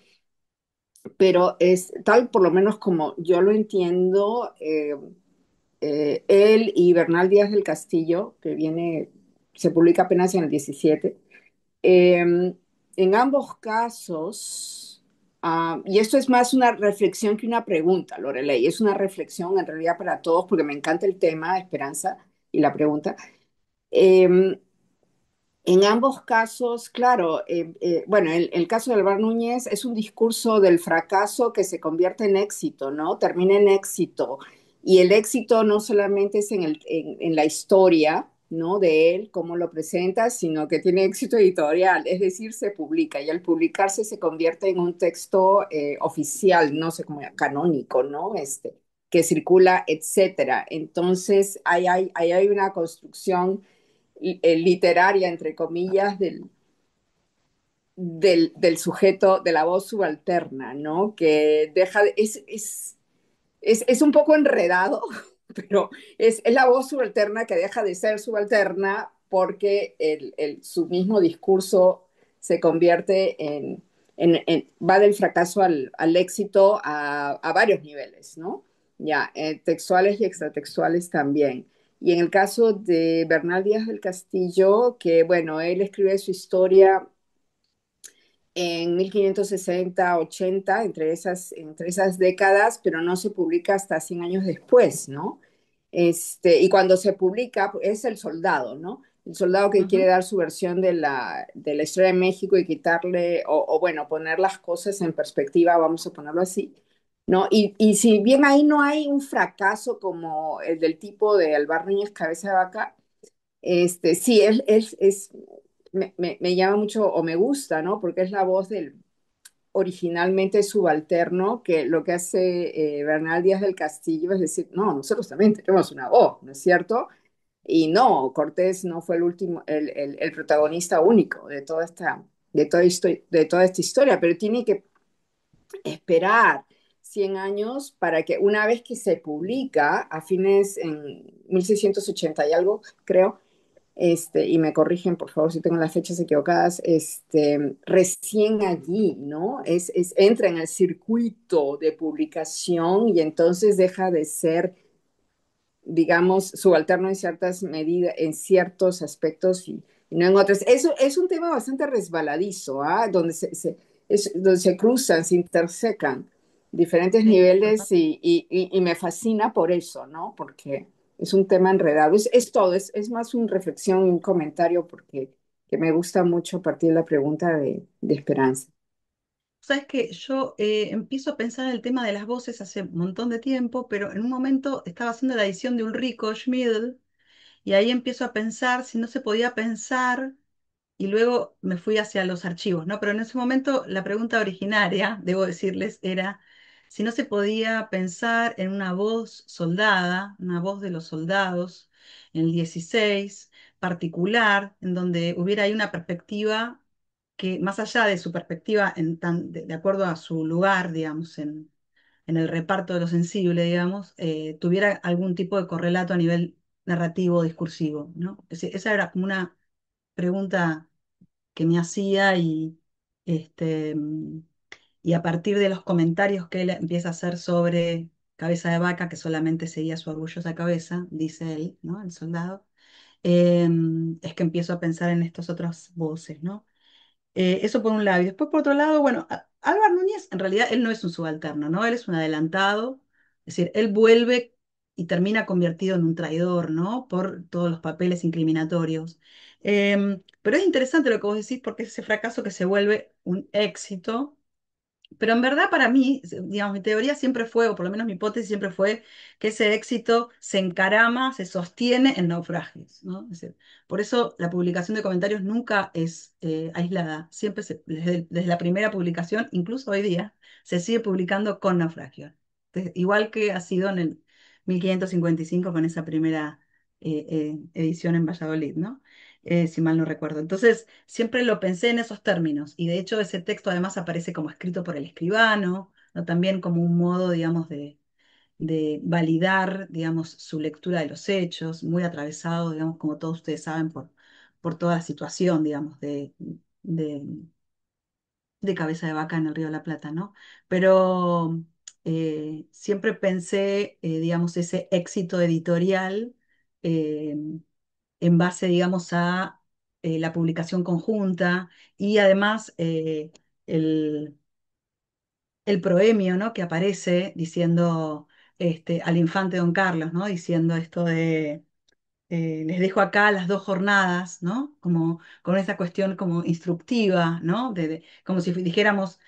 S4: Pero es tal, por lo menos como yo lo entiendo, él y Bernal Díaz del Castillo, se publica apenas en el 17, en ambos casos, y esto es más una reflexión que una pregunta, Lorelei, es una reflexión en realidad para todos, porque me encanta el tema, Esperanza, y la pregunta. Eh, en ambos casos, claro, bueno, el caso de Alvar Núñez es un discurso del fracaso que se convierte en éxito, ¿no? Termina en éxito. Y el éxito no solamente es en la historia, ¿no? De él, cómo lo presenta, sino que tiene éxito editorial, es decir, se publica y al publicarse se convierte en un texto oficial, no sé cómo, canónico, ¿no? Que circula, etcétera. Entonces, ahí hay una construcción literaria, entre comillas, del sujeto, de la voz subalterna, ¿no? Que deja, es un poco enredado, pero es la voz subalterna que deja de ser subalterna porque su mismo discurso se convierte va del fracaso al éxito a varios niveles, ¿no? Ya, textuales y extratextuales también. Y en el caso de Bernal Díaz del Castillo, que bueno, él escribe su historia en 1560, 80, entre esas décadas, pero no se publica hasta 100 años después, ¿no? Y cuando se publica es el soldado, ¿no? El soldado que quiere
S2: Ujú.
S4: dar su versión de la historia de México y quitarle, o bueno, poner las cosas en perspectiva, vamos a ponerlo así, ¿no? Y si bien ahí no hay un fracaso como el del tipo de Alvar Núñez Cabeza de Vaca, sí, me llama mucho o me gusta, ¿no? Porque es la voz del originalmente subalterno, que lo que hace Bernal Díaz del Castillo es decir, no, nosotros también tenemos una voz, ¿no es cierto? Y no, Cortés no fue el último, el protagonista único de toda esta historia, pero tiene que esperar 100 años para que una vez que se publica, a fines en 1680 y algo, creo, y me corrigen por favor si tengo las fechas equivocadas, recién allí, ¿no? Entra en el circuito de publicación y entonces deja de ser, digamos, subalterno en ciertas medidas, en ciertos aspectos y no en otros. Eso es un tema bastante resbaladizo, ¿ah? Donde se cruzan, se intersecan diferentes
S2: Sí,
S4: niveles y me fascina por eso, ¿no? Porque es un tema enredado. Es todo, es más una reflexión y un comentario porque que me gusta mucho a partir de la pregunta de Esperanza.
S2: Sabes que yo empiezo a pensar en el tema de las voces hace un montón de tiempo, pero en un momento estaba haciendo la edición de Ulrico Schmidl y ahí empiezo a pensar si no se podía pensar y luego me fui hacia los archivos, ¿no? Pero en ese momento la pregunta originaria, debo decirles, era si no se podía pensar en una voz soldada, una voz de los soldados en el 16 particular, en donde hubiera ahí una perspectiva que más allá de su perspectiva de acuerdo a su lugar, digamos, en el reparto de lo sensible, digamos, tuviera algún tipo de correlato a nivel narrativo, discursivo, ¿no? Esa era como una pregunta que me hacía este, mm, y a partir de los comentarios que él empieza a hacer sobre Cabeza de Vaca, que solamente seguía su orgullosa cabeza, dice él, ¿no? El soldado, es que empiezo a pensar en estas otras voces, ¿no? Eso por un lado. Y después por otro lado, bueno, Álvaro Núñez, en realidad él no es un subalterno, ¿no? Él es un adelantado, es decir, él vuelve y termina convertido en un traidor, ¿no? Por todos los papeles incriminatorios. Pero es interesante lo que vos decís porque es ese fracaso que se vuelve un éxito, pero en verdad para mí, digamos, mi teoría siempre fue, o por lo menos mi hipótesis siempre fue, que ese éxito se encarama, se sostiene en naufragios, ¿no? Es decir, por eso la publicación de comentarios nunca es aislada, siempre desde la primera publicación, incluso hoy día, se sigue publicando con naufragios. Igual que ha sido en el 1555 con esa primera edición en Valladolid, ¿no? Si mal no recuerdo. Entonces, siempre lo pensé en esos términos y de hecho ese texto además aparece como escrito por el escribano, ¿no? También como un modo, digamos, de validar, digamos, su lectura de los hechos, muy atravesado, digamos, como todos ustedes saben, por toda la situación, digamos, de, de Cabeza de Vaca en el Río de la Plata, ¿no? Pero siempre pensé, digamos, ese éxito editorial. eh, en base, digamos, a la publicación conjunta y además el proemio, ¿no? Que aparece diciendo al infante Don Carlos, ¿no? Diciendo esto de les dejo acá las dos jornadas, ¿no? Como con esa cuestión como instructiva, ¿no? Como si dijéramos,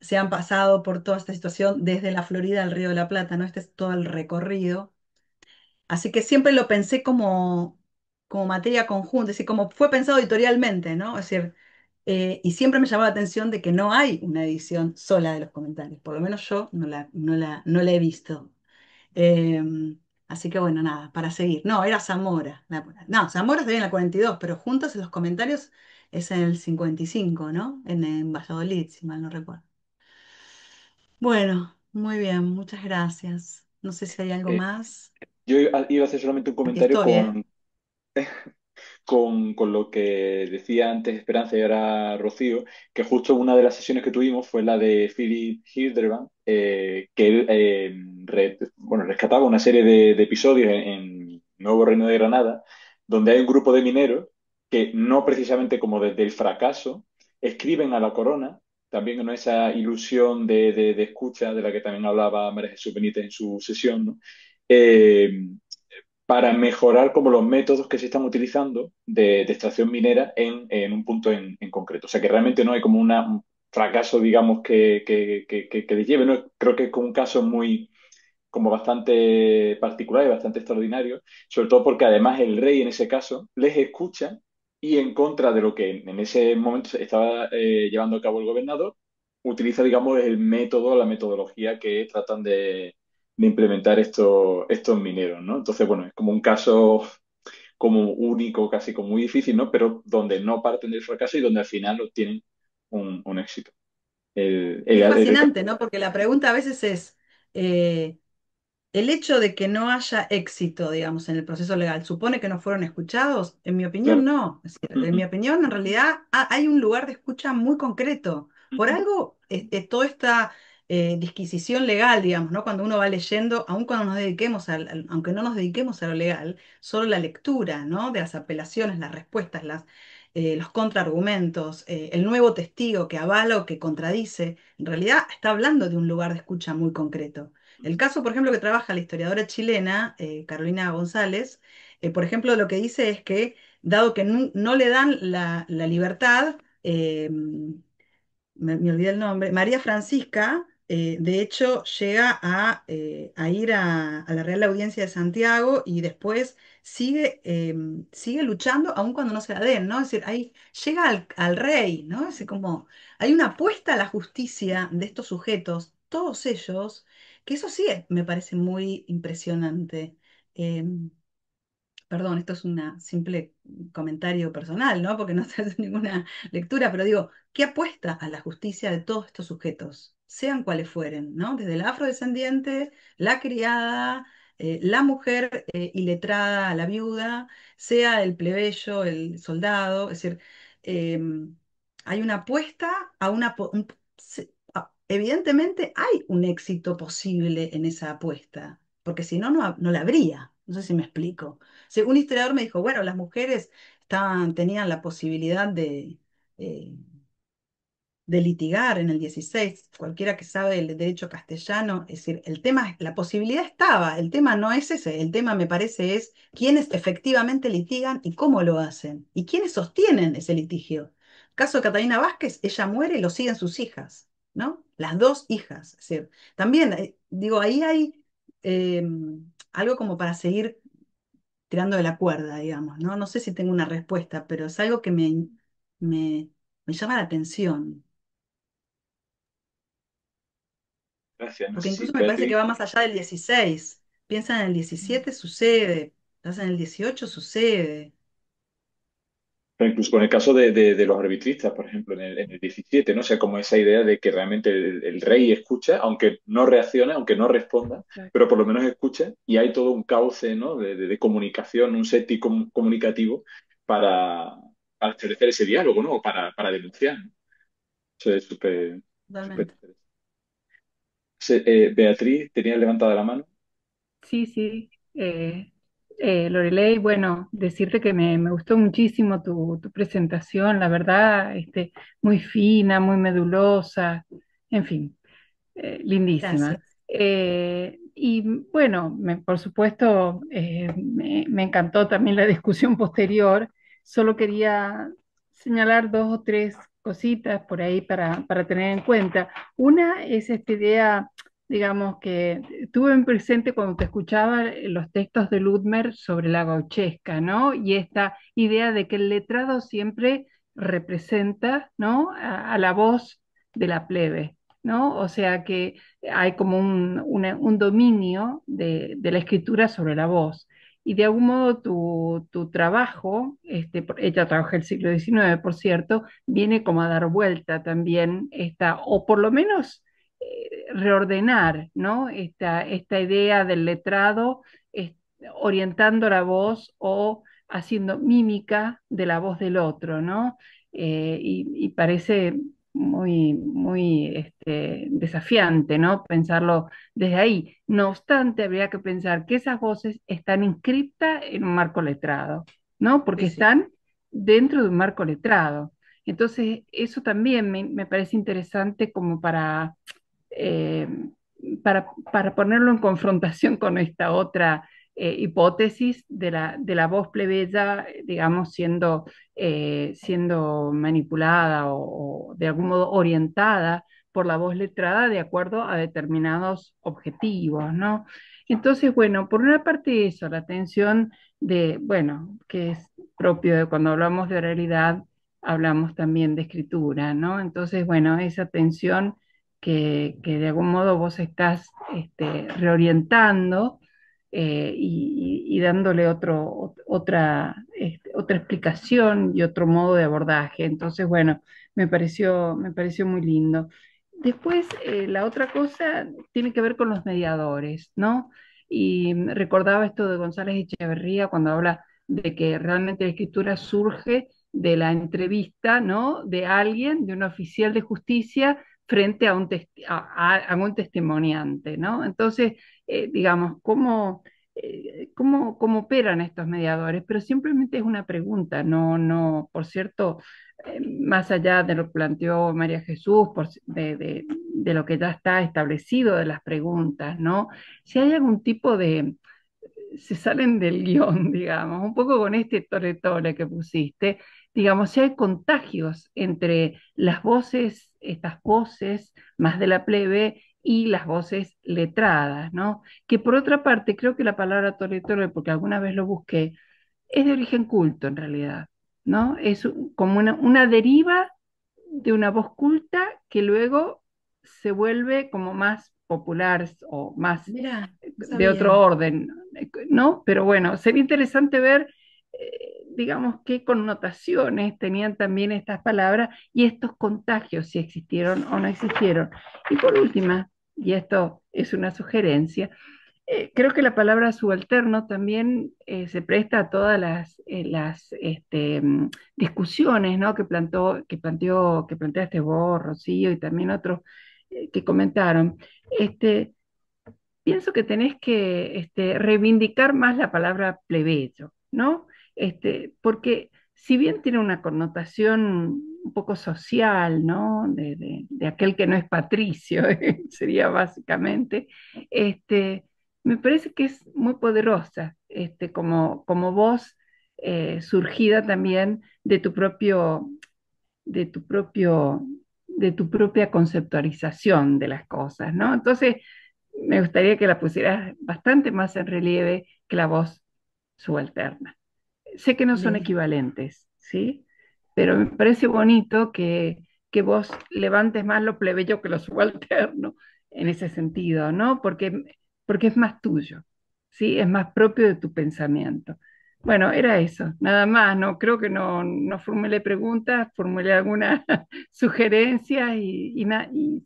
S2: se han pasado por toda esta situación desde la Florida al Río de la Plata, ¿no? Este es todo el recorrido. Así que siempre lo pensé como materia conjunta, es decir, como fue pensado editorialmente, ¿no? Es decir, y siempre me llamó la atención de que no hay una edición sola de los comentarios, por lo menos yo no la he visto. Eh, Así que bueno, nada, para seguir. No, era Zamora. No, Zamora está en la 42, pero juntos en los comentarios es en el 55, ¿no? En Valladolid, si mal no recuerdo. Bueno, muy bien, muchas gracias. No sé si hay algo
S1: Eh,
S2: más.
S1: yo iba a hacer solamente un
S2: Aquí
S1: comentario
S2: estoy, ¿eh?
S1: con lo que decía antes Esperanza y ahora Rocío, que justo una de las sesiones que tuvimos fue la de Philip Hildebrand, que él bueno, rescataba una serie de episodios Nuevo Reino de Granada, donde hay un grupo de mineros que no precisamente como desde el fracaso, escriben a la corona, también en esa ilusión de escucha de la que también hablaba María Jesús Benítez en su sesión, ¿no? Eh, para mejorar como los métodos que se están utilizando de extracción minera en un punto en concreto. O sea que realmente no hay como un fracaso, digamos, que les lleve. ¿No? Creo que es como un caso muy, como bastante particular y bastante extraordinario, sobre todo porque además el rey en ese caso les escucha y en contra de lo que en ese momento se estaba llevando a cabo el gobernador, utiliza, digamos, el método, la metodología que tratan de implementar estos mineros, ¿no? Entonces, bueno, es como un caso como único, casi como muy difícil, ¿no? Pero donde no parten del fracaso y donde al final obtienen un éxito.
S2: Es fascinante, ¿no? Porque la pregunta a veces es, eh, el hecho de que no haya éxito, digamos, en el proceso legal, ¿supone que no fueron escuchados? En mi opinión,
S1: Claro.
S2: no. Es decir, en
S1: Ujú,
S2: mi opinión, en realidad hay un lugar de escucha muy concreto. Por
S1: ujú,
S2: algo, toda esta disquisición legal, digamos, ¿no? Cuando uno va leyendo, aun cuando nos dediquemos aunque no nos dediquemos a lo legal, solo la lectura, ¿no? De las apelaciones, las respuestas, los contraargumentos, el nuevo testigo que avala o que contradice, en realidad está hablando de un lugar de escucha muy concreto. El caso, por ejemplo, que trabaja la historiadora chilena, Carolina González, por ejemplo, lo que dice es que, dado que no le dan la libertad, me olvidé el nombre, María Francisca, de hecho, llega a ir a la Real Audiencia de Santiago y después sigue luchando aun cuando no se la den, ¿no? Es decir, ahí llega al rey, ¿no? Es como, hay una apuesta a la justicia de estos sujetos, todos ellos, que eso sí me parece muy impresionante. Em, Perdón, esto es un simple comentario personal, ¿no? Porque no se hace ninguna lectura, pero digo, ¿qué apuesta a la justicia de todos estos sujetos, sean cuales fueren, ¿no? Desde la afrodescendiente, la criada, la mujer iletrada, la viuda, sea el plebeyo, el soldado, es decir, hay una apuesta a evidentemente hay un éxito posible en esa apuesta, porque si no, no la habría. No sé si me explico. Sí, un historiador me dijo, bueno, las mujeres tenían la posibilidad eh, de litigar en el 16, cualquiera que sabe el derecho castellano, es decir, el tema, la posibilidad estaba, el tema no es ese, el tema me parece es quiénes efectivamente litigan y cómo lo hacen, y quiénes sostienen ese litigio. Caso de Catalina Vázquez, ella muere y lo siguen sus hijas, ¿no? Las dos hijas. Es decir, también, digo, ahí hay eh, algo como para seguir tirando de la cuerda, digamos, ¿no? No sé si tengo una respuesta, pero es algo que me, me llama la atención,
S1: gracias. No
S2: porque
S1: sé si
S2: incluso me parece que
S1: Beatriz.
S2: va más allá del 16. Piensa en el 17 sucede, estás en el 18 sucede.
S1: Pero incluso con el caso de los arbitristas, por ejemplo, en el 17, ¿no? O sea, como esa idea de que realmente el rey escucha, aunque no reaccione, aunque no responda, pero por lo menos escucha y hay todo un cauce, ¿no? de comunicación, un setting comunicativo para, para establecer ese diálogo, ¿no? O para denunciar, ¿no? Eso es súper, súper
S2: Totalmente.
S1: interesante. Beatriz, tenía levantada la mano.
S6: Sí, sí. Loreley, bueno, decirte que me gustó muchísimo tu presentación, la verdad, muy fina, muy medulosa, en fin, lindísima.
S2: Gracias.
S6: Y bueno, por supuesto, me encantó también la discusión posterior. Solo quería señalar dos o tres cositas por ahí para tener en cuenta. Una es esta idea, digamos, que tuve en presente cuando te escuchaba los textos de Ludmer sobre la gauchesca, ¿no? Y esta idea de que el letrado siempre representa, ¿no? A la voz de la plebe, ¿no? O sea que hay como un dominio de la escritura sobre la voz. Y de algún modo tu trabajo, ella trabaja el siglo XIX, por cierto, viene como a dar vuelta también esta, o por lo menos reordenar, ¿no? Esta idea del letrado, orientando la voz o haciendo mímica de la voz del otro, ¿no? Y parece muy desafiante, ¿no? Pensarlo desde ahí. No obstante, habría que pensar que esas voces están inscritas en un marco letrado, ¿no?
S2: Sí,
S6: Porque
S2: sí.
S6: están dentro de un marco letrado. Entonces, eso también me parece interesante como eh, para ponerlo en confrontación con esta otra hipótesis de la voz plebeya, digamos, siendo manipulada o de algún modo orientada por la voz letrada de acuerdo a determinados objetivos, ¿no? Entonces, bueno, por una parte eso, la tensión bueno, que es propio de cuando hablamos de oralidad, hablamos también de escritura, ¿no? Entonces, bueno, esa tensión que de algún modo vos estás reorientando y dándole otra explicación y otro modo de abordaje. Entonces, bueno, me pareció muy lindo. Después, la otra cosa tiene que ver con los mediadores, ¿no? Y recordaba esto de González Echeverría cuando habla de que realmente la escritura surge de la entrevista, ¿no? De alguien, de un oficial de justicia frente a a un testimoniante, ¿no? Entonces, digamos, cómo operan estos mediadores? Pero simplemente es una pregunta, no, por cierto, más allá de lo que planteó María Jesús, de lo que ya está establecido de las preguntas, ¿no? Si hay algún tipo se salen del guión, digamos, un poco con este tore que pusiste, digamos, si hay contagios entre las voces, estas voces más de la plebe y las voces letradas, ¿no? Que por otra parte, creo que la palabra tore, porque alguna vez lo busqué, es de origen culto en realidad, ¿no? Es como una deriva de una voz culta que luego se vuelve como más popular o más
S2: Mira, no
S6: de otro
S2: sabía.
S6: orden, ¿no? Pero bueno, sería interesante ver, digamos, qué connotaciones tenían también estas palabras y estos contagios, si existieron o no existieron. Y por última, y esto es una sugerencia, creo que la palabra subalterno también se presta a todas las discusiones, ¿no? Que planteaste vos, Rocío, y también otros que comentaron. Este, Pienso que tenés que reivindicar más la palabra plebeyo, ¿no? Porque si bien tiene una connotación un poco social, ¿no? De aquel que no es patricio, sería básicamente, este, me parece que es muy poderosa, como voz surgida también de tu propio, de tu propia conceptualización de las cosas, ¿no? Entonces, me gustaría que la pusieras bastante más en relieve que la voz subalterna. Sé que no son
S2: Bien.
S6: equivalentes, ¿sí? Pero me parece bonito que vos levantes más lo plebeyo que lo subalterno en ese sentido, ¿no? Porque es más tuyo, ¿sí? Es más propio de tu pensamiento. Bueno, era eso, nada más, no creo que no formulé preguntas, formulé algunas sugerencias y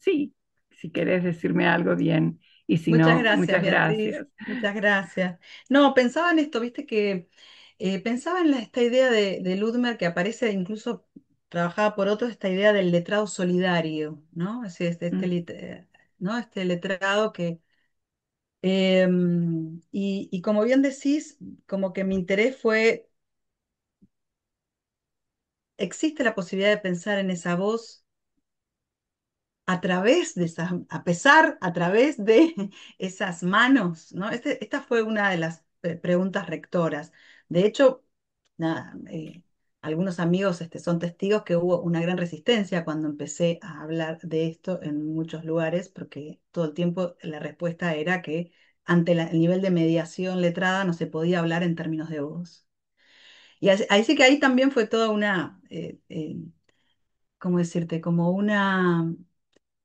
S6: sí, si querés decirme algo bien, y si
S2: Muchas
S6: no,
S2: gracias,
S6: muchas
S2: Beatriz.
S6: gracias.
S2: Muchas gracias. No, pensaba en esto, viste que pensaba en esta idea de Ludmer que aparece incluso trabajada por otros, esta idea del letrado solidario, ¿no? Es decir,
S6: Mm.
S2: ¿no? Este letrado que y como bien decís, como que mi interés fue, existe la posibilidad de pensar en esa voz a través de esas, a través de esas manos, ¿no? Esta fue una de las preguntas rectoras. De hecho, nada, algunos amigos son testigos que hubo una gran resistencia cuando empecé a hablar de esto en muchos lugares, porque todo el tiempo la respuesta era que ante el nivel de mediación letrada no se podía hablar en términos de voz. Y ahí sí que ahí también fue toda una, ¿cómo decirte? Como una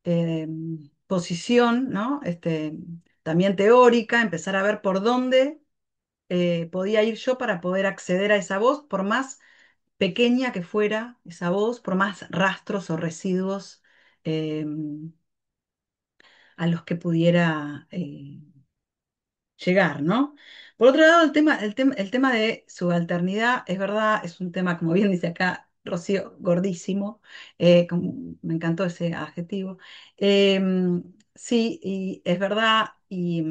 S2: eh, posición, ¿no? También teórica, empezar a ver por dónde podía ir yo para poder acceder a esa voz, por más pequeña que fuera esa voz, por más rastros o residuos eh, a los que pudiera llegar, ¿no? Por otro lado, el tema de subalternidad, es verdad, es un tema, como bien dice acá Rocío, gordísimo. Me encantó ese adjetivo. Sí, y es verdad, y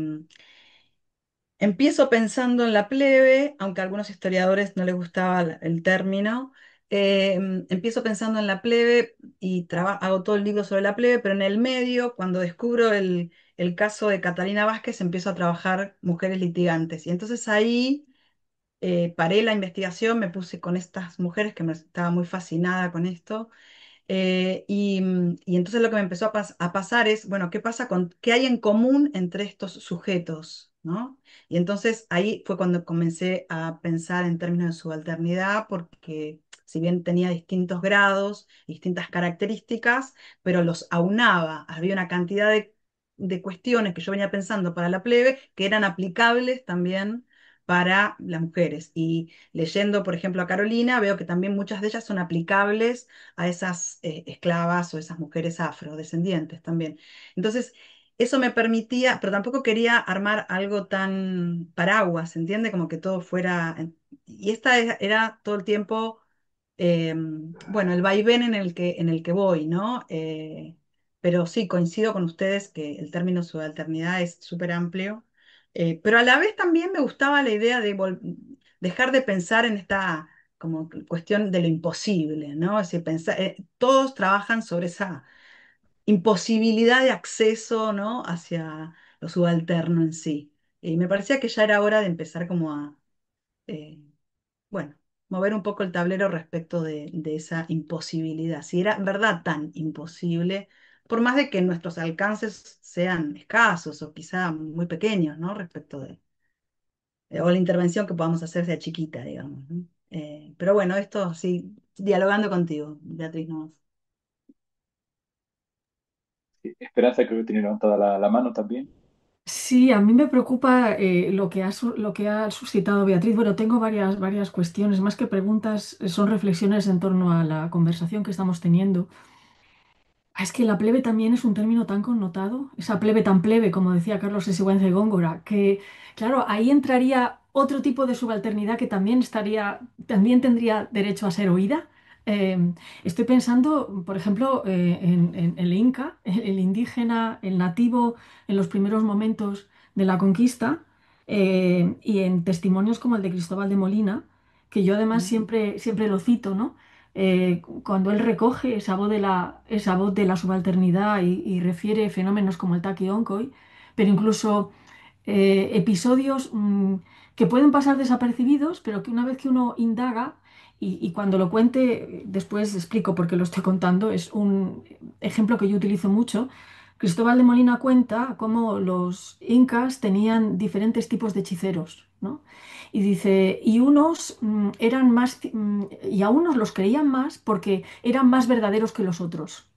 S2: empiezo pensando en la plebe, aunque a algunos historiadores no les gustaba el término. Empiezo pensando en la plebe y hago todo el libro sobre la plebe, pero en el medio, cuando descubro el caso de Catalina Vázquez, empiezo a trabajar mujeres litigantes. Y entonces ahí paré la investigación, me puse con estas mujeres que me estaba muy fascinada con esto. Y entonces lo que me empezó a pasar es, bueno, ¿qué hay en común entre estos sujetos, ¿no? Y entonces ahí fue cuando comencé a pensar en términos de subalternidad, porque si bien tenía distintos grados, distintas características, pero los aunaba. Había una cantidad de cuestiones que yo venía pensando para la plebe que eran aplicables también para las mujeres. Y leyendo, por ejemplo, a Carolina, veo que también muchas de ellas son aplicables a esas esclavas o esas mujeres afrodescendientes también. Entonces, eso me permitía, pero tampoco quería armar algo tan paraguas, ¿entiende? Como que todo fuera... Y esta era todo el tiempo, bueno, el vaivén en el que voy, ¿no? Pero sí, coincido con ustedes que el término subalternidad es súper amplio, pero a la vez también me gustaba la idea de dejar de pensar en esta como cuestión de lo imposible, ¿no? Es decir, todos trabajan sobre esa imposibilidad de acceso, ¿no? Hacia lo subalterno en sí. Y me parecía que ya era hora de empezar como a, eh, bueno, mover un poco el tablero respecto de esa imposibilidad. Si era en verdad tan imposible, por más de que nuestros alcances sean escasos o quizá muy pequeños, ¿no? Respecto o la intervención que podamos hacer sea chiquita, digamos, ¿no? Pero bueno, esto sí, dialogando contigo, Beatriz, no.
S1: Sí, Esperanza creo que tiene levantada la mano también.
S3: Sí, a mí me preocupa lo que ha suscitado Beatriz. Bueno, tengo varias cuestiones, más que preguntas, son reflexiones en torno a la conversación que estamos teniendo. Es que la plebe también es un término tan connotado, esa plebe tan plebe, como decía Carlos Sigüenza y Góngora, que claro, ahí entraría otro tipo de subalternidad que también tendría derecho a ser oída. Estoy pensando, por ejemplo, en el Inca, el indígena, el nativo en los primeros momentos de la conquista, y en testimonios como el de Cristóbal de Molina, que yo además siempre lo cito, ¿no? Cuando él recoge esa voz de la subalternidad y refiere fenómenos como el Taqi-Oncoy, pero incluso episodios que pueden pasar desapercibidos, pero que una vez que uno indaga, y cuando lo cuente, después explico por qué lo estoy contando, es un ejemplo que yo utilizo mucho. Cristóbal de Molina cuenta cómo los incas tenían diferentes tipos de hechiceros, ¿no? Y dice, y unos eran más, y a unos los creían más porque eran más verdaderos que los otros.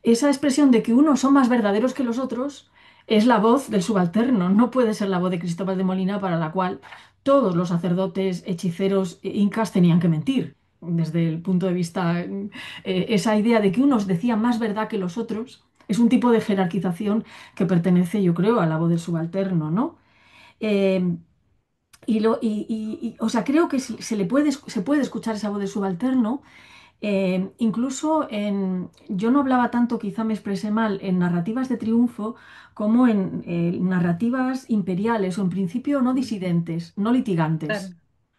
S3: Esa expresión de que unos son más verdaderos que los otros es la voz del subalterno, no puede ser la voz de Cristóbal de Molina para la cual todos los sacerdotes, hechiceros incas tenían que mentir. Desde el punto de vista, esa idea de que unos decían más verdad que los otros es un tipo de jerarquización que pertenece, yo creo, a la voz del subalterno, ¿no? Eh, o sea, creo que se puede escuchar esa voz del subalterno, incluso yo no hablaba tanto, quizá me expresé mal, en narrativas de triunfo como en narrativas imperiales o en principio no disidentes, no litigantes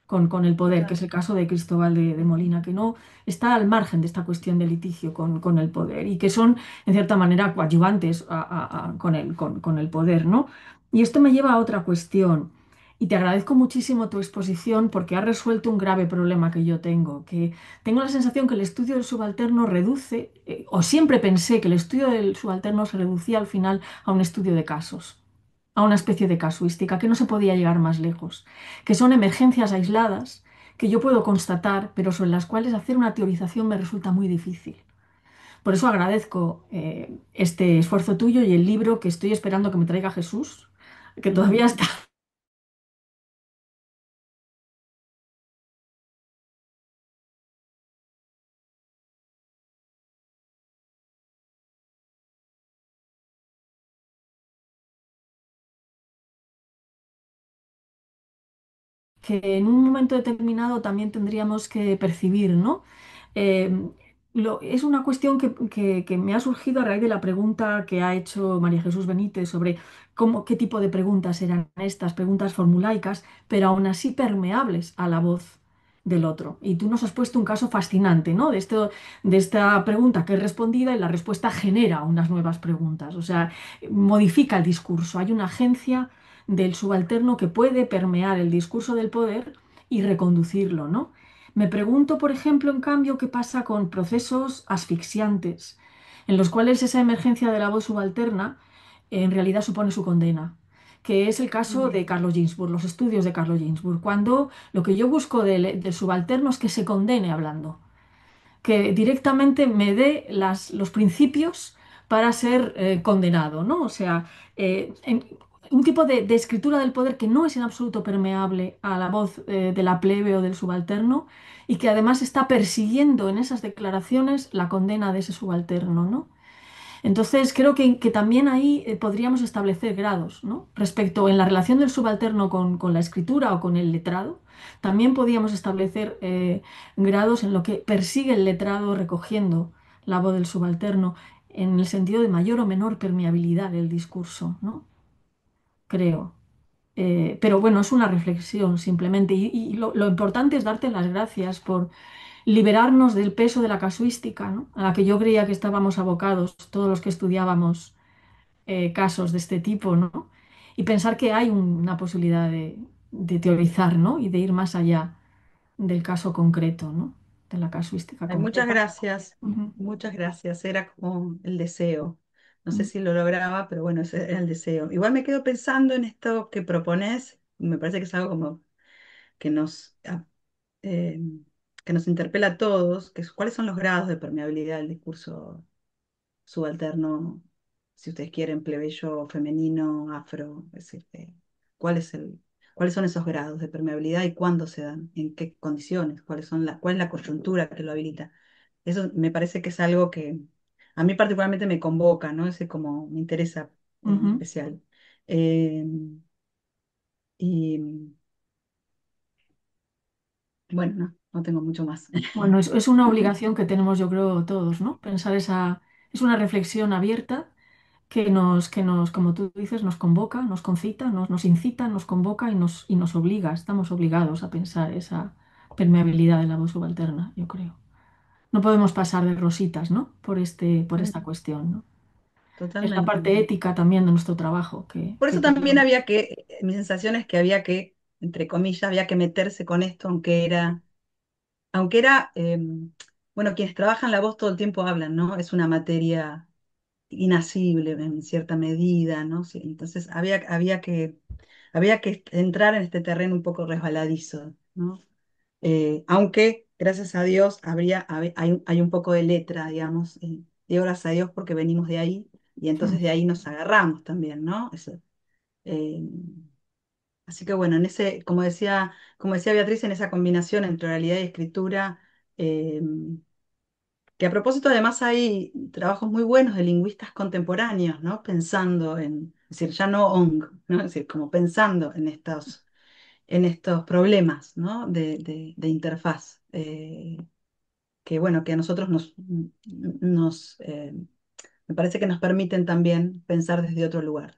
S2: Claro,
S3: con el poder, que es
S2: claro.
S3: el caso de Cristóbal de Molina, que no está al margen de esta cuestión de litigio con el poder y que son, en cierta manera, coadyuvantes con el poder, ¿no? Y esto me lleva a otra cuestión. Y te agradezco muchísimo tu exposición porque ha resuelto un grave problema que yo tengo, que tengo la sensación que el estudio del subalterno reduce, o siempre pensé que el estudio del subalterno se reducía al final a un estudio de casos, a una especie de casuística, que no se podía llegar más lejos, que son emergencias aisladas que yo puedo constatar, pero sobre las cuales hacer una teorización me resulta muy difícil. Por eso agradezco este esfuerzo tuyo y el libro que estoy esperando que me traiga Jesús, que todavía está. Que en un momento determinado también tendríamos que percibir, ¿no? Eh, es una cuestión que me ha surgido a raíz de la pregunta que ha hecho María Jesús Benítez sobre qué tipo de preguntas eran estas, preguntas formulaicas, pero aún así permeables a la voz del otro. Y tú nos has puesto un caso fascinante, ¿no? De esta pregunta que es respondida y la respuesta genera unas nuevas preguntas, o sea, modifica el discurso. Hay una agencia del subalterno que puede permear el discurso del poder y reconducirlo, ¿no? Me pregunto, por ejemplo, en cambio, qué pasa con procesos asfixiantes, en los cuales esa emergencia de la voz subalterna en realidad supone su condena, que es el caso de Carlo Ginzburg, los estudios de Carlo Ginzburg, cuando lo que yo busco del subalterno es que se condene hablando, que directamente me dé los principios para ser condenado, ¿no? O sea, un tipo de escritura del poder que no es en absoluto permeable a la voz de la plebe o del subalterno y que además está persiguiendo en esas declaraciones la condena de ese subalterno, ¿no? Entonces, creo que también ahí podríamos establecer grados, ¿no? Respecto en la relación del subalterno con la escritura o con el letrado, también podríamos establecer grados en lo que persigue el letrado recogiendo la voz del subalterno en el sentido de mayor o menor permeabilidad del discurso, ¿no? Creo. Pero bueno, es una reflexión simplemente. Y lo importante es darte las gracias por liberarnos del peso de la casuística, ¿no? A la que yo creía que estábamos abocados todos los que estudiábamos casos de este tipo, ¿no? Y pensar que hay una posibilidad de teorizar, ¿no? Y de ir más allá del caso concreto, ¿no? De la casuística
S2: Ay, muchas
S3: concreta.
S2: gracias,
S3: Ujú,
S2: muchas gracias. Era como el deseo. No sé
S3: ujú,
S2: si lo lograba, pero bueno, ese era el deseo. Igual me quedo pensando en esto que propones. Me parece que es algo como que eh, que nos interpela a todos, que es cuáles son los grados de permeabilidad del discurso subalterno, si ustedes quieren, plebeyo, femenino, afro, es decir, cuál es cuáles son esos grados de permeabilidad y cuándo se dan, en qué condiciones, cuál es la coyuntura que lo habilita. Eso me parece que es algo que a mí particularmente me convoca, ¿no? Ese como me interesa en
S3: ujú.
S2: especial. Eh, y bueno, no tengo mucho más.
S3: Bueno, es una obligación que tenemos, yo creo, todos, ¿no? Pensar es una reflexión abierta como tú dices, nos convoca, nos concita, nos incita, nos convoca y nos obliga, estamos obligados a pensar esa permeabilidad de la voz subalterna, yo creo. No podemos pasar de rositas, ¿no? Por esta cuestión, ¿no? Es la
S2: Totalmente.
S3: parte ética también de nuestro trabajo
S2: Por
S3: que
S2: eso también
S3: tenemos.
S2: había mi sensación es que había que, entre comillas, había que meterse con esto, aunque era, bueno, quienes trabajan la voz todo el tiempo hablan, ¿no? Es una materia inasible en cierta medida, ¿no? Sí, entonces había que entrar en este terreno un poco resbaladizo, ¿no? Aunque, gracias a Dios, hay un poco de letra, digamos, digo gracias a Dios porque venimos de ahí y entonces
S3: Mm,
S2: de ahí nos agarramos también, ¿no? Eh, Así que bueno, como decía Beatriz, en esa combinación entre oralidad y escritura, eh, que a propósito además hay trabajos muy buenos de lingüistas contemporáneos, ¿no? Pensando es decir, ya no ONG, ¿no? Es decir, como pensando en estos problemas, ¿no? De interfaz, que bueno, que a nosotros me parece que nos permiten también pensar desde otro lugar.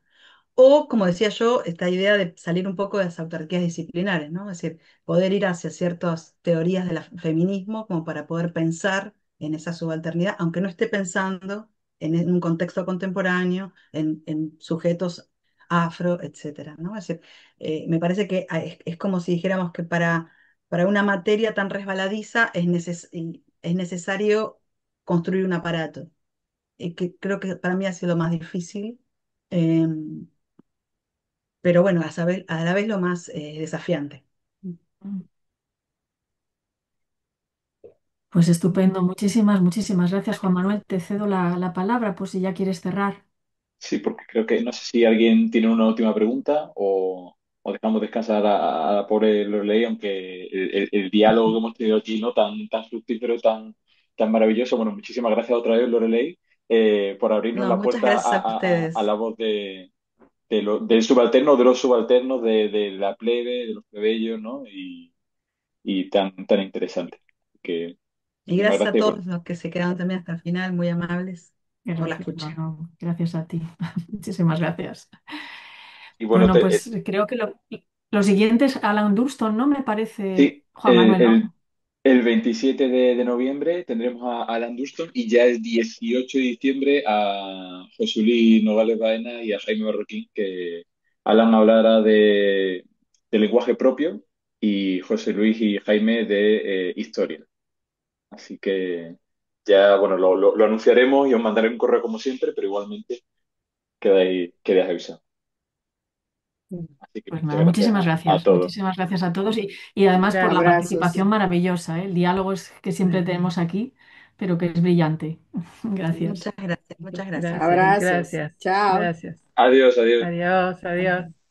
S2: O, como decía yo, esta idea de salir un poco de las autarquías disciplinares, ¿no? Es decir, poder ir hacia ciertas teorías del feminismo como para poder pensar en esa subalternidad, aunque no esté pensando en un contexto contemporáneo, en sujetos afro, etcétera, ¿no? Es decir, me parece que es como si dijéramos que para una materia tan resbaladiza es necesario construir un aparato, que creo que para mí ha sido lo más difícil. em, pero bueno, a la vez lo más desafiante.
S3: mm. Pues estupendo, muchísimas gracias, Juan Manuel. Te cedo la palabra, pues si ya quieres cerrar.
S1: Sí, porque creo que no sé si alguien tiene una última pregunta o dejamos descansar a la pobre Lorelei, aunque el diálogo que hemos tenido aquí, ¿no? Tan fructífero, tan maravilloso. Bueno, muchísimas gracias otra vez, Lorelei, por abrirnos
S2: No,
S1: la
S2: muchas
S1: puerta
S2: gracias a
S1: a la
S2: ustedes.
S1: voz del subalterno, de los subalternos, de la plebe, de los plebeyos, ¿no? Y tan interesante. Que
S2: Y
S1: Muchísimas
S2: gracias a
S1: gracias.
S2: todos los que se quedaron también hasta el final, muy amables por la
S3: Gracias,
S2: escucha.
S3: no, gracias a ti. Muchísimas gracias.
S1: Y bueno,
S3: Bueno, pues creo que lo siguiente es Alan Durston, ¿no? Me parece,
S1: sí,
S3: Juan Manuel, ¿no?
S1: el 27 de noviembre tendremos a Alan Durston y ya el 18 de diciembre a José Luis Nogales Baena y a Jaime Marroquín, que Alan hablará de lenguaje propio y José Luis y Jaime de historia. Así que ya, bueno, lo anunciaremos y os mandaré un correo como siempre, pero igualmente quedáis avisados. Así que
S3: Pues
S1: muchas
S3: nada,
S1: gracias a todos.
S3: muchísimas gracias a todos y además por la
S6: Gracias.
S4: Abrazos.
S3: participación maravillosa, ¿eh? El diálogo es que siempre tenemos aquí, pero que es brillante. Gracias.
S2: Muchas gracias, muchas gracias.
S6: Gracias,
S4: Abrazos.
S6: gracias,
S4: Chao.
S6: gracias.
S1: Adiós, adiós.
S6: Adiós, adiós.